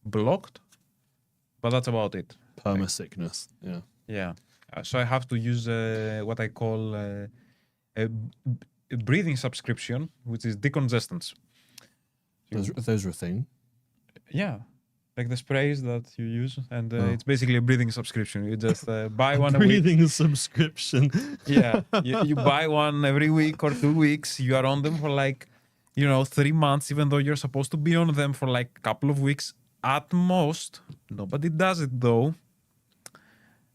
blocked, but that's about it. Perma sickness. Yeah. Yeah. So I have to use what I call a breathing subscription, which is decongestants. Those are a thing. Yeah. Like the sprays that you use, and it's basically a breathing subscription. You just buy one a week. Breathing subscription. Yeah, you buy one every week or 2 weeks. You are on them for like, 3 months, even though you're supposed to be on them for like a couple of weeks at most. Nobody does it though.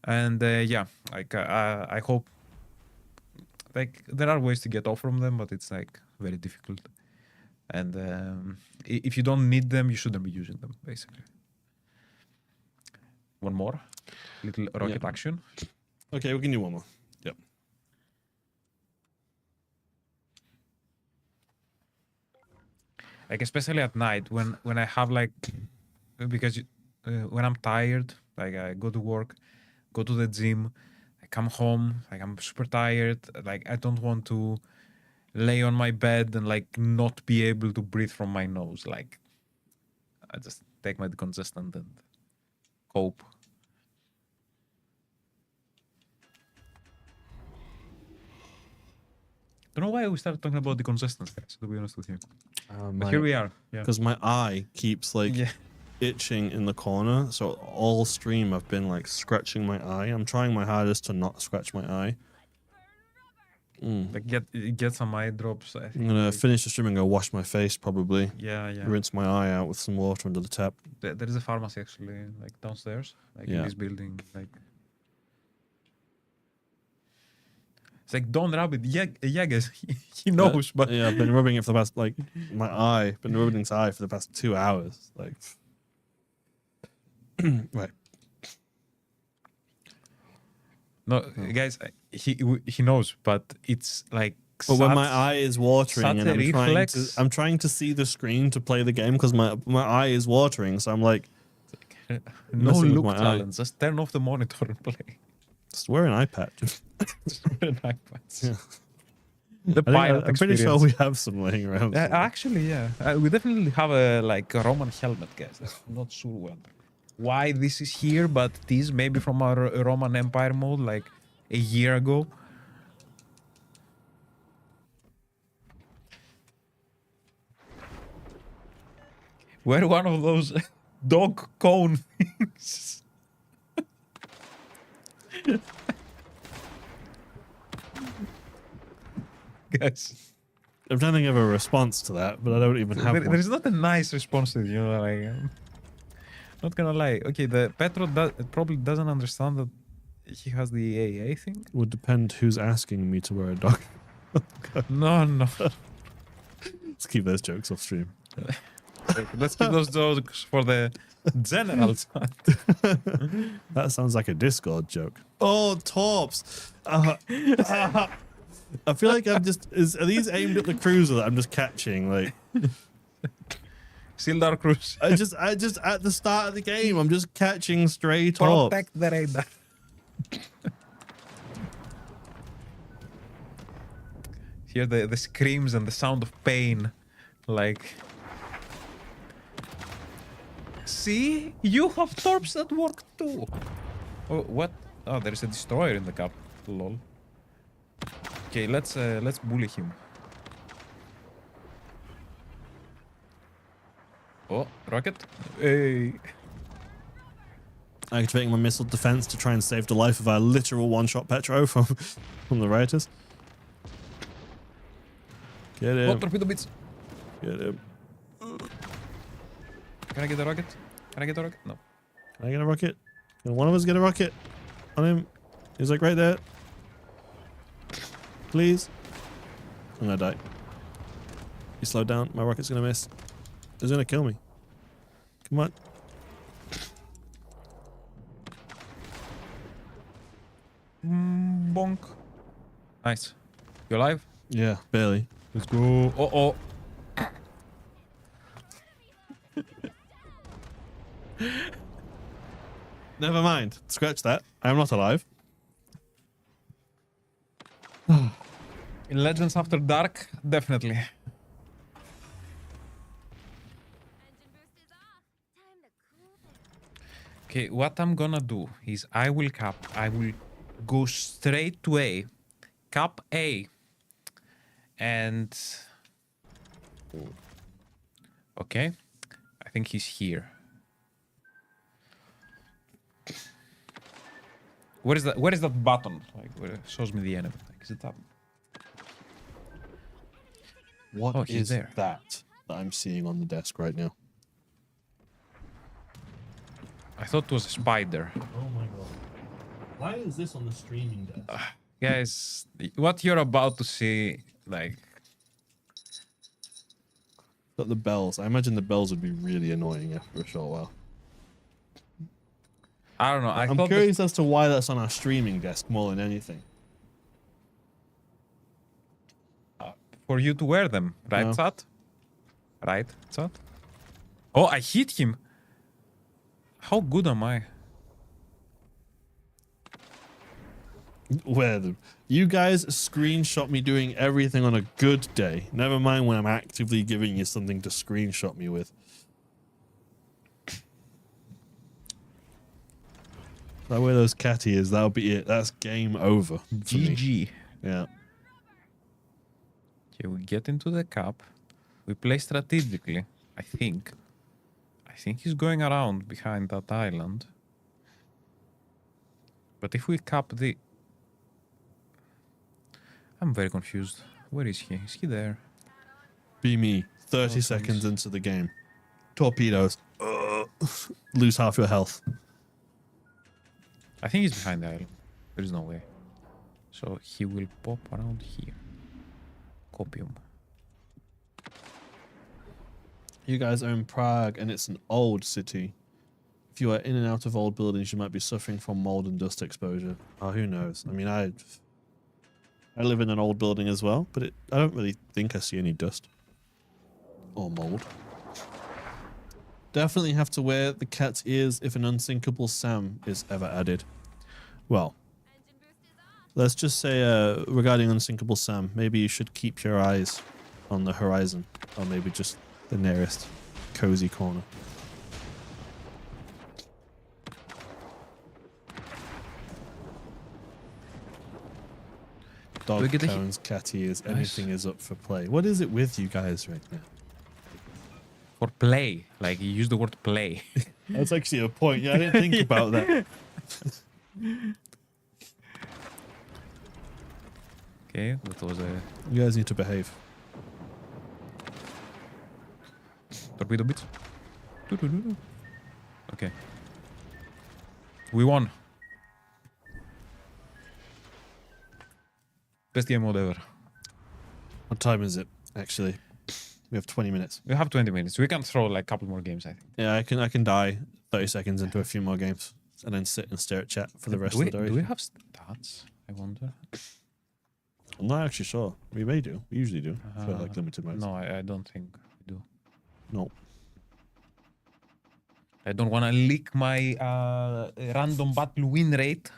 And yeah, like I hope, like there are ways to get off from them, but it's like very difficult. And if you don't need them, you shouldn't be using them, basically. One more little rocket action. Okay, we can do one more. Yep. Like especially at night when I have like, because when I'm tired, like I go to work, go to the gym, I come home, like I'm super tired, like I don't want to lay on my bed and like not be able to breathe from my nose. Like I just take my decongestant and cope. Don't know why we started talking about decongestants, guys, to be honest with you. But here we are. Yeah. Because my eye keeps like Yeah. itching in the corner. So all stream I've been like scratching my eye. I'm trying my hardest to not scratch my eye. Like get some eye drops. I think. I'm gonna finish the stream and go wash my face probably. Yeah. Rinse my eye out with some water under the tap. There is a pharmacy actually, like downstairs, like Yeah. in this building. Like it's like don't rub it. Yeah, guys, he knows, but Yeah, I've been rubbing it for the past like been rubbing its eye for the past 2 hours. Like right. no, guys, he knows, but it's like. But when my eye is watering and such a reflex. I'm trying to see the screen to play the game because my eye is watering, so I'm like no messing with look my eye. challenge. Just turn off the monitor and play. just wear an eye patch. Just wear an iPad. Yeah. The I'm pilot pretty sure experience. we have some laying around. somewhere. Actually, yeah, we definitely have a like a Roman helmet, guys. I'm not sure why this is here, but it is maybe from our Roman Empire mode, like a year ago. We're one of those dog cone things. Guys. I'm trying to give a response to that, but I don't even have one. There's not a nice response to it, like. Not gonna lie. Okay, the Petro probably doesn't understand that he has the AA thing. Would depend who's asking me to wear a dog. No. Let's keep those jokes off stream. Let's keep those jokes for the general chat. That sounds like a Discord joke. Oh, Torps! I feel like I'm just. Are these aimed at the cruiser that I'm just catching? Like, Sildar Cruz. I just at the start of the game, I'm just catching stray Torps. Protect the radar. Hear the screams and the sound of pain. Like. See? You have torps that work too. Oh, what? Oh, there's a destroyer in the cup. Lol. Okay, let's bully him. Oh, rocket. Hey. Activating my missile defense to try and save the life of our literal one-shot Petro from the rioters. Get Oh, him. torpedo bits. Get him. Can I get a rocket? Can I get a rocket? No. Can I get a rocket? Can one of us get a rocket on him? He's like right there. Please. I'm gonna die. You slow down. My rocket's gonna miss. It's gonna kill me. Come on. Bonk. Nice. You alive? Yeah, barely. Let's go. Oh. Never mind. Scratch that. I am not alive. In Legends After Dark, definitely. Engine boost is off. Time to cool down. Okay, what I'm gonna do is I will go straight to A, cap A, and okay, I think he's here. Where is that? Where is that button? Like, where it shows me the enemy? Like, is it up? What Oh, he's is there. that I'm seeing on the desk right now? I thought it was a spider. Oh my god. Why is this on the streaming desk? Guys, what you're about to see, like, Got the bells. I imagine the bells would be really annoying after a short while. I don't know. I'm thought curious as to why that's on our streaming desk more than anything. for you to wear them, right, No. Sat? Right, Sat? Oh, I hit him. How good am I? Where you guys screenshot me doing everything on a good day. Never mind when I'm actively giving you something to screenshot me with. That way those catty is, that'll be it. That's game over. for me. GG. Yeah. Okay, we get into the cup. We play strategically, I think. I think he's going around behind that island. But if we cap the... I'm very confused. Where is he? Is he there? Be me. 30 seconds into the game. Torpedoes. Lose half your health. I think he's behind the island. There is no way. So he will pop around here. Copium. You guys are in Prague and it's an old city. If you are in and out of old buildings, you might be suffering from mold and dust exposure. Oh, who knows? I mean, I live in an old building as well, but I don't really think I see any dust or mold. Definitely have to wear the cat's ears if an unsinkable SAM is ever added. Well, Engine boost is off. let's just say regarding unsinkable SAM, maybe you should keep your eyes on the horizon, or maybe just the nearest cozy corner. Dog we get a hit? tones, cat ears, Nice. anything is up for play. What is it with you guys right now? For play. Like, you use the word play. That's actually a point. Yeah, I didn't think about that. Okay, that was a You guys need to behave. torpedo bit. Okay. We won. Best game mode ever. What time is it, actually? We have 20 minutes. We have 20 minutes. We can throw like a couple more games, I think. Yeah, I can die 30 seconds into a few more games and then sit and stare at chat for the rest do of we, the do we duration. have stats? I wonder. I'm not actually sure. We may do. We usually do for like limited modes. No, I don't think we do. No. I don't want to leak my random battle win rate.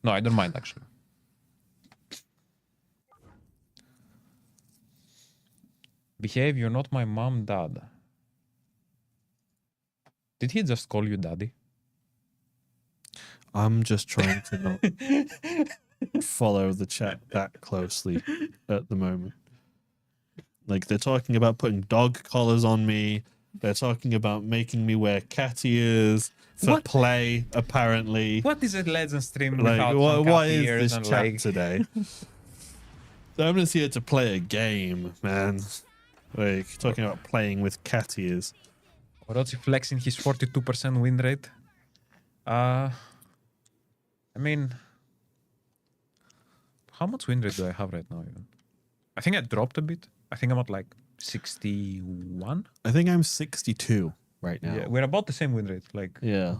No, I don't mind actually. Behave, you're not my mom, dad. Did he just call you daddy? I'm just trying to not follow the chat that closely at the moment. Like, they're talking about putting dog collars on me. They're talking about making me wear cat ears for What? play, apparently. What is a legend stream Like, without what some is cat ears this and chat like... today? I'm just here to play a game, man. Like, talking about playing with cat ears. Orochi flexing his 42% win rate. I mean, how much win rate do I have right now? Even I think I dropped a bit. I think I'm at like 61. I think I'm 62 right now. Yeah, we're about the same win rate. Like, Yeah.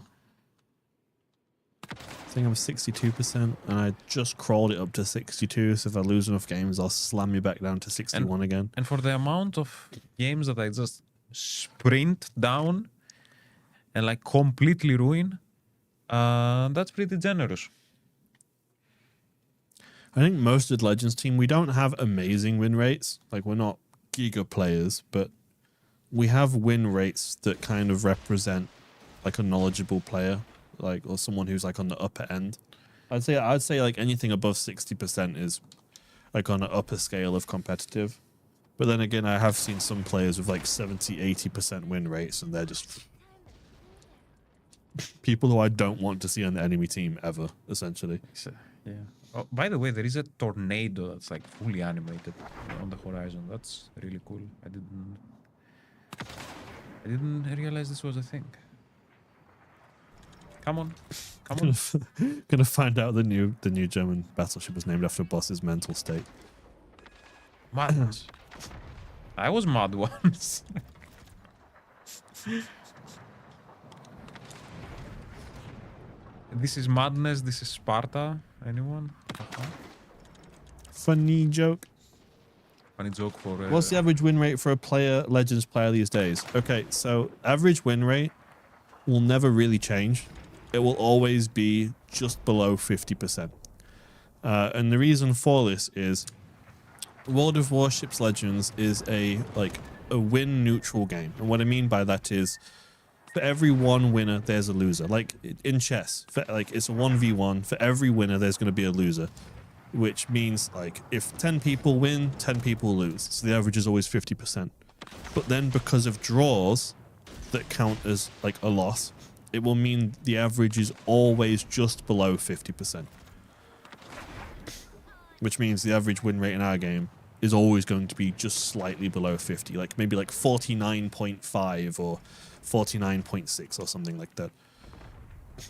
I think I'm 62%, and I just crawled it up to 62. So if I lose enough games, I'll slam you back down to 61 again. and for the amount of games that I just sprint down and like completely ruin, that's pretty generous. I think most of the Legends team, we don't have amazing win rates. Like, we're not giga players, but we have win rates that kind of represent like a knowledgeable player, like, or someone who's like on the upper end. I'd say like anything above 60% is like on an upper scale of competitive. But then again, I have seen some players with like 70, 80% win rates, and they're just people who I don't want to see on the enemy team ever, essentially. So, yeah. Oh, by the way, there is a tornado that's like fully animated on the horizon. That's really cool. I didn't realize this was a thing. Come on, come on. Gonna find out the new German battleship was named after a boss's mental state. Madness. I was mad once. This is madness. This is Sparta. Anyone? Funny joke. Funny joke for. What's the average win rate for a Legends player these days? Okay, so average win rate will never really change. It will always be just below 50%. And the reason for this is World of Warships Legends is a win neutral game. And what I mean by that is for every one winner, there's a loser. Like in chess, it's a 1v1. For every winner, there's going to be a loser, which means like if 10 people win, 10 people lose. So the average is always 50%. But then because of draws that count as like a loss, it will mean the average is always just below 50%. Which means the average win rate in our game is always going to be just slightly below 50, like maybe like 49.5 or 49.6 or something like that.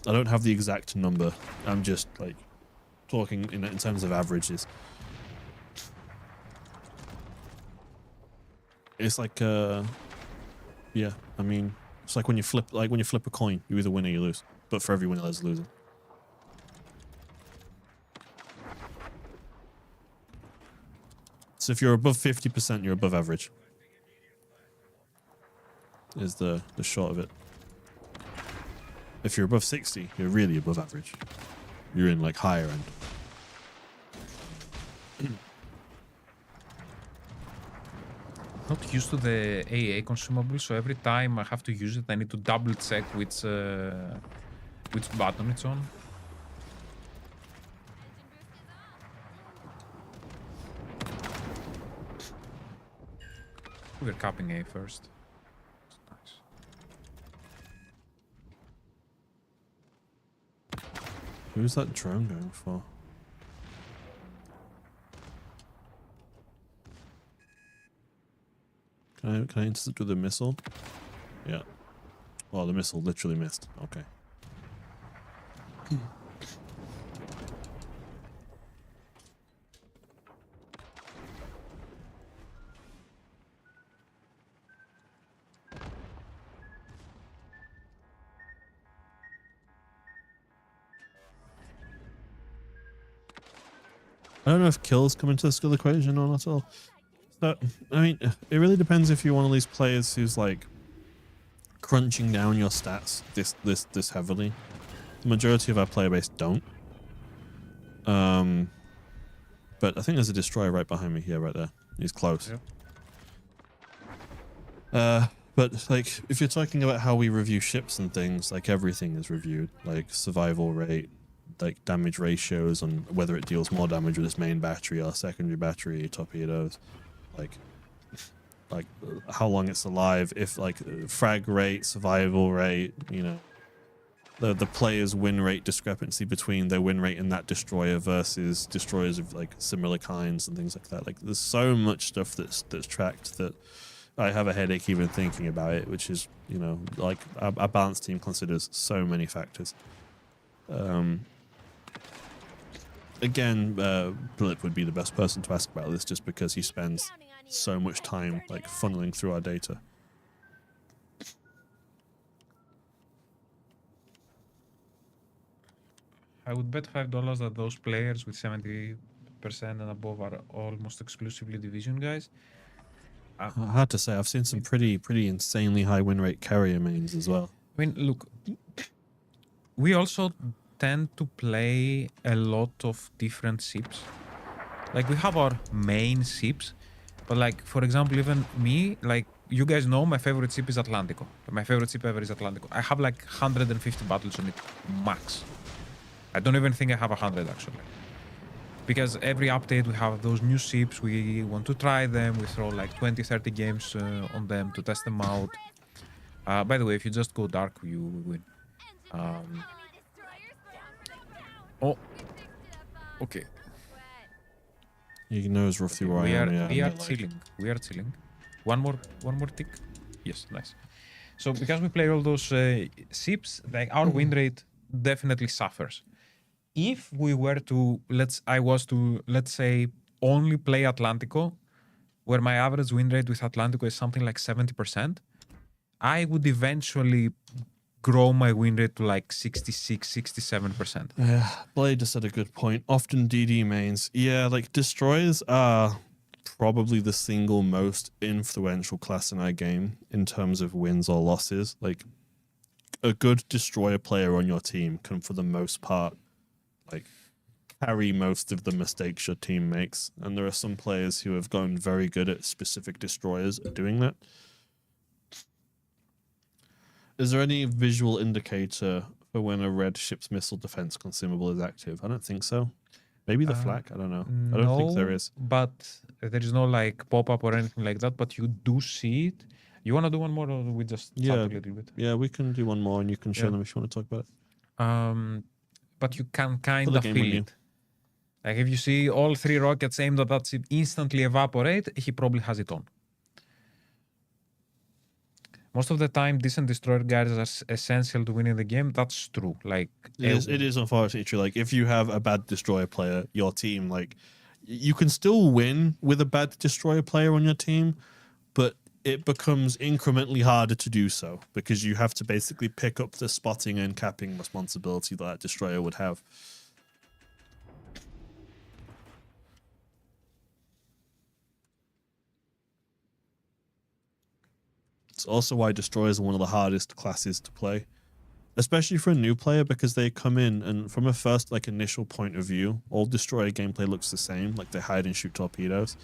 I don't have the exact number. I'm just like talking in terms of averages. It's like yeah, I mean, it's like when you flip a coin, you either win or you lose. But for every winner there's a loser. So if you're above 50%, you're above average. Is the short of it. If you're above 60, you're really above average. You're in like higher end. Not used to the AA consumable, so every time I have to use it, I need to double check which button it's on. We're capping A first. Nice. Who's that drone going for? Can I intercept with a missile? Yeah. Well, the missile literally missed. Okay. I don't know if kills come into the skill equation or not at all. So, I mean, it really depends if you're one of these players who's like crunching down your stats this heavily. The majority of our player base don't. But I think there's a destroyer right behind me. Yeah, right there. He's close. Yep. But like, if you're talking about how we review ships and things, like everything is reviewed, like survival rate, like damage ratios, on whether it deals more damage with its main battery or secondary battery, torpedoes, like how long it's alive, if like frag rate, survival rate, you know, the players' win rate discrepancy between their win rate in that destroyer versus destroyers of like similar kinds and things like that. Like there's so much stuff that's tracked that I have a headache even thinking about it, which is, you know, like a balanced team considers so many factors. Again, Blip would be the best person to ask about this just because he spends so much time like funneling through our data. I would bet $5 that those players with 70% and above are almost exclusively division guys. Hard to say. I've seen some pretty insanely high win rate carrier mains as well. I mean, look, we also tend to play a lot of different ships. Like we have our main ships, but like for example, even me, like you guys know, my favorite ship is Atlantico. My favorite ship ever is Atlantico. I have like 150 battles on it max. I don't even think I have 100 actually. Because every update we have those new ships, we want to try them, we throw like 20-30 games on them to test them out. By the way, if you just go dark, you win. Oh, okay. You knows roughly where I am. We are chilling. We are chilling. One more tick. Yes, nice. So because we play all those ships, like our win rate definitely suffers. If we were to, let's say, only play Atlantico, where my average win rate with Atlantico is something like 70%, I would eventually grow my win rate to like 66, 67%. Yeah, Blade just said a good point. Often DD mains. Yeah, like destroyers are probably the single most influential class in our game in terms of wins or losses. Like a good destroyer player on your team can, for the most part, like carry most of the mistakes your team makes, and there are some players who have gotten very good at specific destroyers at doing that. Is there any visual indicator for when a red ship's missile defense consumable is active? I don't think so. Maybe the flak? I don't know. I don't think there is. But there is no like pop-up or anything like that, but you do see it. You want to do one more, or we just chat a little bit? Yeah, we can do one more and you can show them if you want to talk about it. But you can kind of feel it. Like if you see all 3 rockets aimed at that ship instantly evaporate, he probably has it on. Most of the time, decent destroyer guys are essential to winning the game. That's true. Like it is unfortunately true. Like if you have a bad destroyer player, your team, like you can still win with a bad destroyer player on your team, but it becomes incrementally harder to do so because you have to basically pick up the spotting and capping responsibility that destroyer would have. It's also why destroyers are one of the hardest classes to play, especially for a new player, because they come in and from a first like initial point of view, all destroyer gameplay looks the same, like they hide and shoot torpedoes.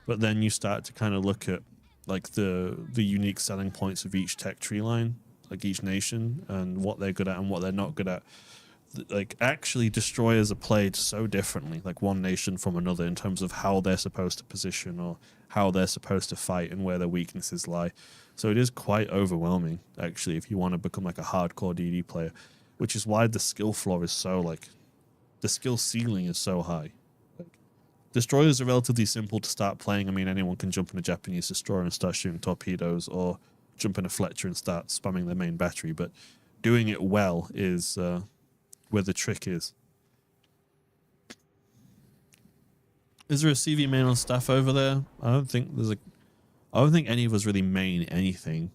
But then you start to kind of look at like the unique selling points of each tech tree line, like each nation, and what they're good at and what they're not good at. Like actually destroyers are played so differently, like one nation from another, in terms of how they're supposed to position or how they're supposed to fight and where their weaknesses lie. So it is quite overwhelming, actually, if you want to become like a hardcore DD player, which is why the skill floor is so like, the skill ceiling is so high. Like, destroyers are relatively simple to start playing. I mean, anyone can jump in a Japanese destroyer and start shooting torpedoes, or jump in a Fletcher and start spamming their main battery. But doing it well is where the trick is. Is there a CV main on staff over there? I don't think any of us really main anything,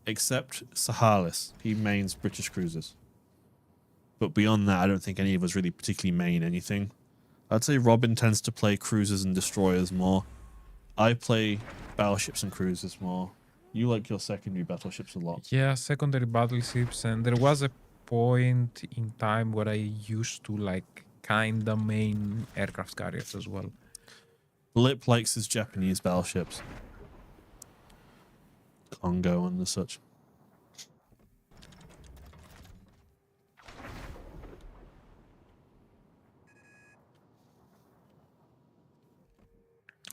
except Sahalis. He mains British cruisers. But beyond that, I don't think any of us really particularly main anything. I'd say Robin tends to play cruisers and destroyers more. I play battleships and cruisers more. You like your secondary battleships a lot. Yeah, secondary battleships, and there was a point in time where I used to like kinda main aircraft carriers as well. Blip likes his Japanese battleships. Congo and the such.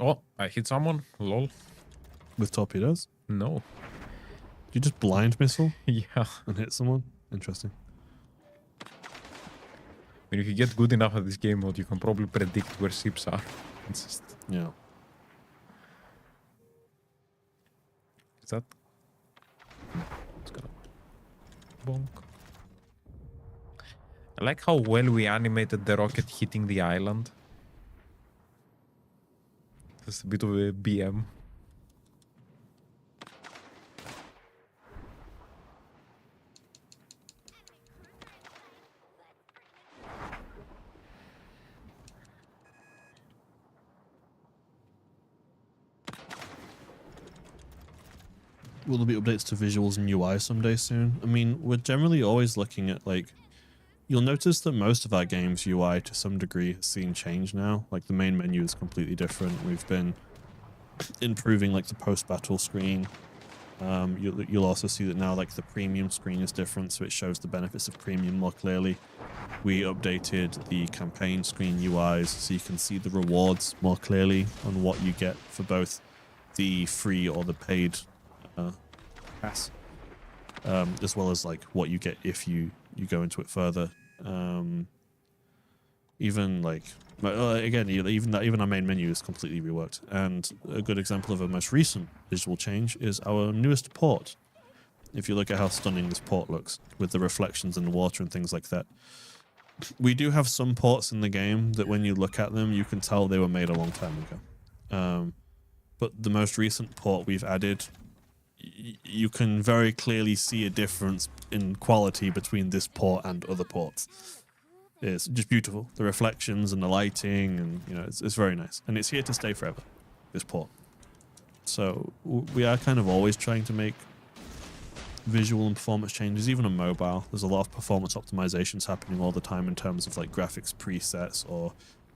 Oh, I hit someone. Lol. With torpedoes? No. You just blind missile Yeah. and hit someone? Interesting. mean, if you get good enough at this game mode, you can probably predict where ships are. It's just, Yeah. is that? It's gonna bonk. I like how well we animated the rocket hitting the island. Just a bit of a BM. Will there be updates to visuals and UI someday soon? I mean, we're generally always looking at, like, you'll notice that most of our games UI to some degree has seen change now. Like, the main menu is completely different. We've been improving, like, the post-battle screen. You'll also see that now, like, the premium screen is different, so it shows the benefits of premium more clearly. We updated the campaign screen UIs so you can see the rewards more clearly on what you get for both the free or the paid pass, as well as like what you get if you go into it further. Even like again, even our main menu is completely reworked. And a good example of a most recent visual change is our newest port. If you look at how stunning this port looks with the reflections in the water and things like that. We do have some ports in the game that when you look at them, you can tell they were made a long time ago. But the most recent port we've added, you can very clearly see a difference in quality between this port and other ports. It's just beautiful. The reflections and the lighting, and you know, it's very nice. And it's here to stay forever, this port. So we are kind of always trying to make visual and performance changes, even on mobile. There's a lot of performance optimizations happening all the time in terms of like graphics presets or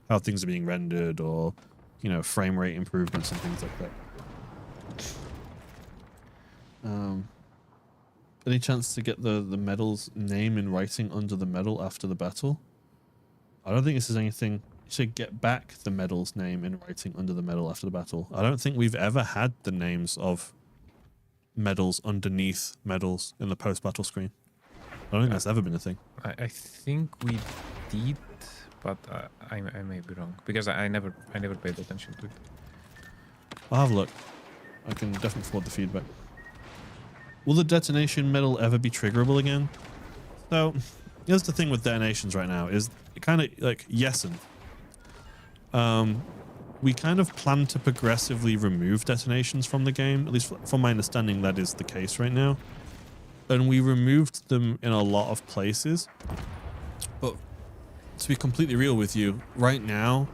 how things are being rendered, or you know, frame rate improvements and things like that. Any chance to get the medal's name in writing under the medal after the battle? I don't think this is anything. You should get back the medal's name in writing under the medal after the battle. I don't think we've ever had the names of medals underneath medals in the post-battle screen. I don't think that's ever been a thing. I think we did, but I may be wrong because I never paid attention to it. I'll have a look. I can definitely forward the feedback. Will the detonation medal ever be triggerable again? So, here's the thing with detonations right now, is it kind of like yes and. We kind of plan to progressively remove detonations from the game, at least from my understanding that is the case right now. And we removed them in a lot of places. But to be completely real with you, right now,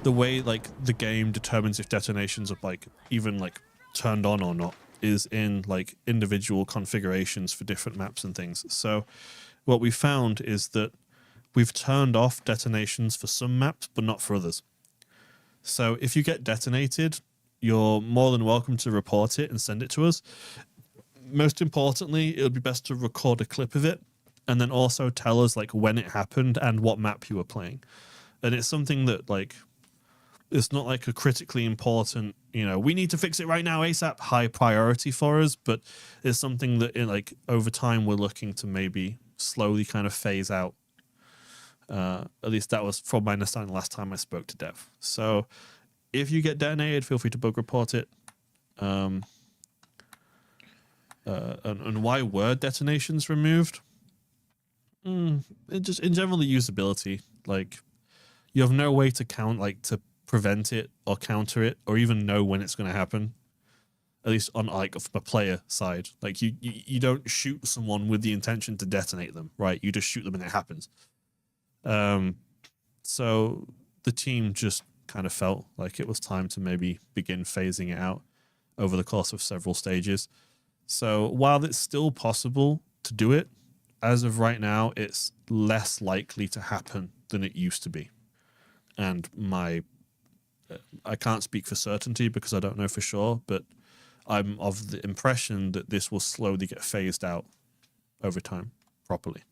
the way like the game determines if detonations are like even like turned on or not is in like individual configurations for different maps and things. So what we found is that we've turned off detonations for some maps, but not for others. So if you get detonated, you're more than welcome to report it and send it to us. Most importantly, it would be best to record a clip of it and then also tell us like when it happened and what map you were playing. And it's something that like, it's not like a critically important, you know, we need to fix it right now ASAP high priority for us, but it's something that like over time we're looking to maybe slowly kind of phase out. At least that was from my understanding last time I spoke to Dev. So if you get detonated, feel free to bug report it. And why were detonations removed? Just in general, the usability. Like you have no way to to prevent it or counter it or even know when it's going to happen. At least on like a player side. Like you don't shoot someone with the intention to detonate them, right? You just shoot them and it happens. So the team just kind of felt like it was time to maybe begin phasing it out over the course of several stages. So while it's still possible to do it, as of right now, it's less likely to happen than it used to be. And I can't speak for certainty because I don't know for sure, but I'm of the impression that this will slowly get phased out over time properly.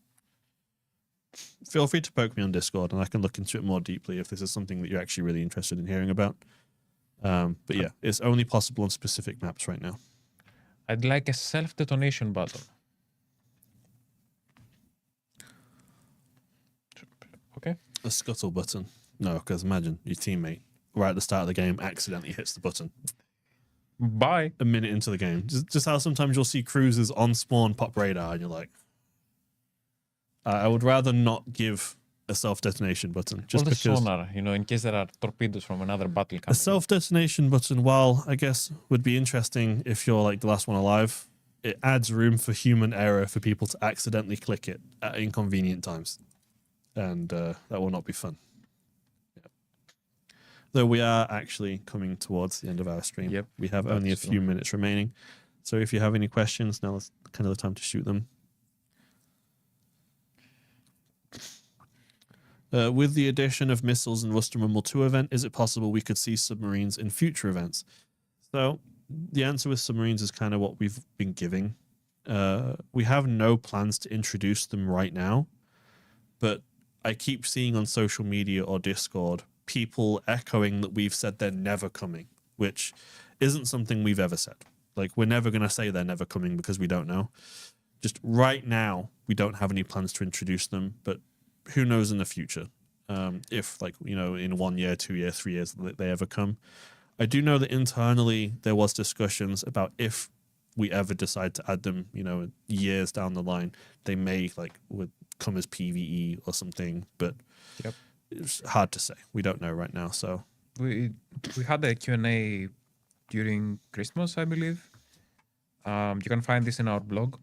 Feel free to poke me on Discord and I can look into it more deeply if this is something that you're actually really interested in hearing about. But yeah, it's only possible on specific maps right now. I'd like a self-detonation button. Okay. A scuttle button. No, because imagine your teammate right at the start of the game accidentally hits the button Bye. a minute into the game. Just how sometimes you'll see cruisers on spawn pop radar and you're like, I would rather not give a self-detonation button just Or the because sonar, in case there are torpedoes from another battle a coming. self-detonation button, while I guess would be interesting if you're like the last one alive, it adds room for human error for people to accidentally click it at inconvenient times. And that will not be fun. Yep. Though we are actually coming towards the end of our stream. Yep, We have only a that's few true. minutes remaining. So if you have any questions, now is kind of the time to shoot them. With the addition of missiles in Rust and Rumble 2 event, is it possible we could see submarines in future events? So the answer with submarines is kind of what we've been giving. We have no plans to introduce them right now, but I keep seeing on social media or Discord people echoing that we've said they're never coming, which isn't something we've ever said. Like, we're never going to say they're never coming because we don't know. Just right now, we don't have any plans to introduce them, but who knows in the future? If, like, in 1 year, 2 years, 3 years, they ever come. I do know that internally there was discussions about if we ever decide to add them, years down the line, they may would come as PvE or something, but Yep. it's hard to say. We don't know right now. So We had a Q&A during Christmas, I believe. You can find this in our blog,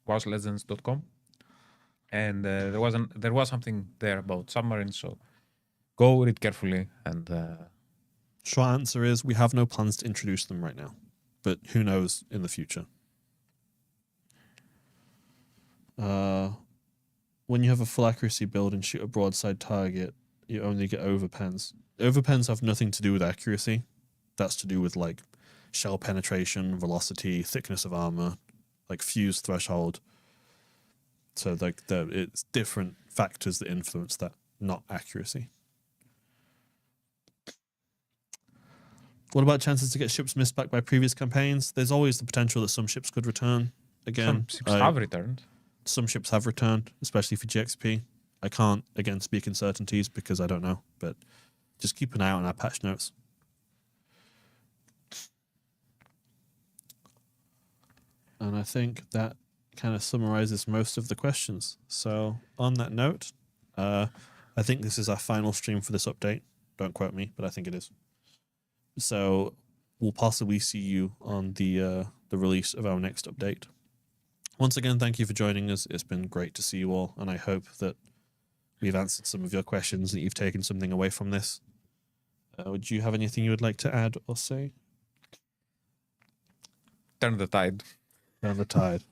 washlegends.com. And there was something there about submarines, so go read carefully. And short answer is we have no plans to introduce them right now, but who knows in the future. When you have a full accuracy build and shoot a broadside target, you only get overpens. Overpens have nothing to do with accuracy. That's to do with shell penetration, velocity, thickness of armor, fuse threshold. So it's different factors that influence that, not accuracy. What about chances to get ships missed back by previous campaigns? There's always the potential that some ships could return. Again, some ships have returned. Some ships have returned, especially for GXP. I can't, again, speak in certainties because I don't know, but just keep an eye out on our patch notes. And I think that kind of summarizes most of the questions. So on that note, I think this is our final stream for this update. Don't quote me, but I think it is. So we'll possibly see you on the release of our next update. Once again, thank you for joining us. It's been great to see you all, and I hope that we've answered some of your questions, that you've taken something away from this. Would you have anything you would like to add or say? Turn the tide. Down the tide.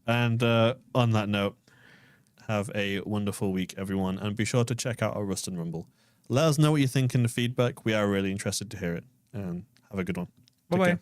And on that note, have a wonderful week, everyone, and be sure to check out our Rust and Rumble. Let us know what you think in the feedback. We are really interested to hear it, and have a good one. Take Bye-bye. care.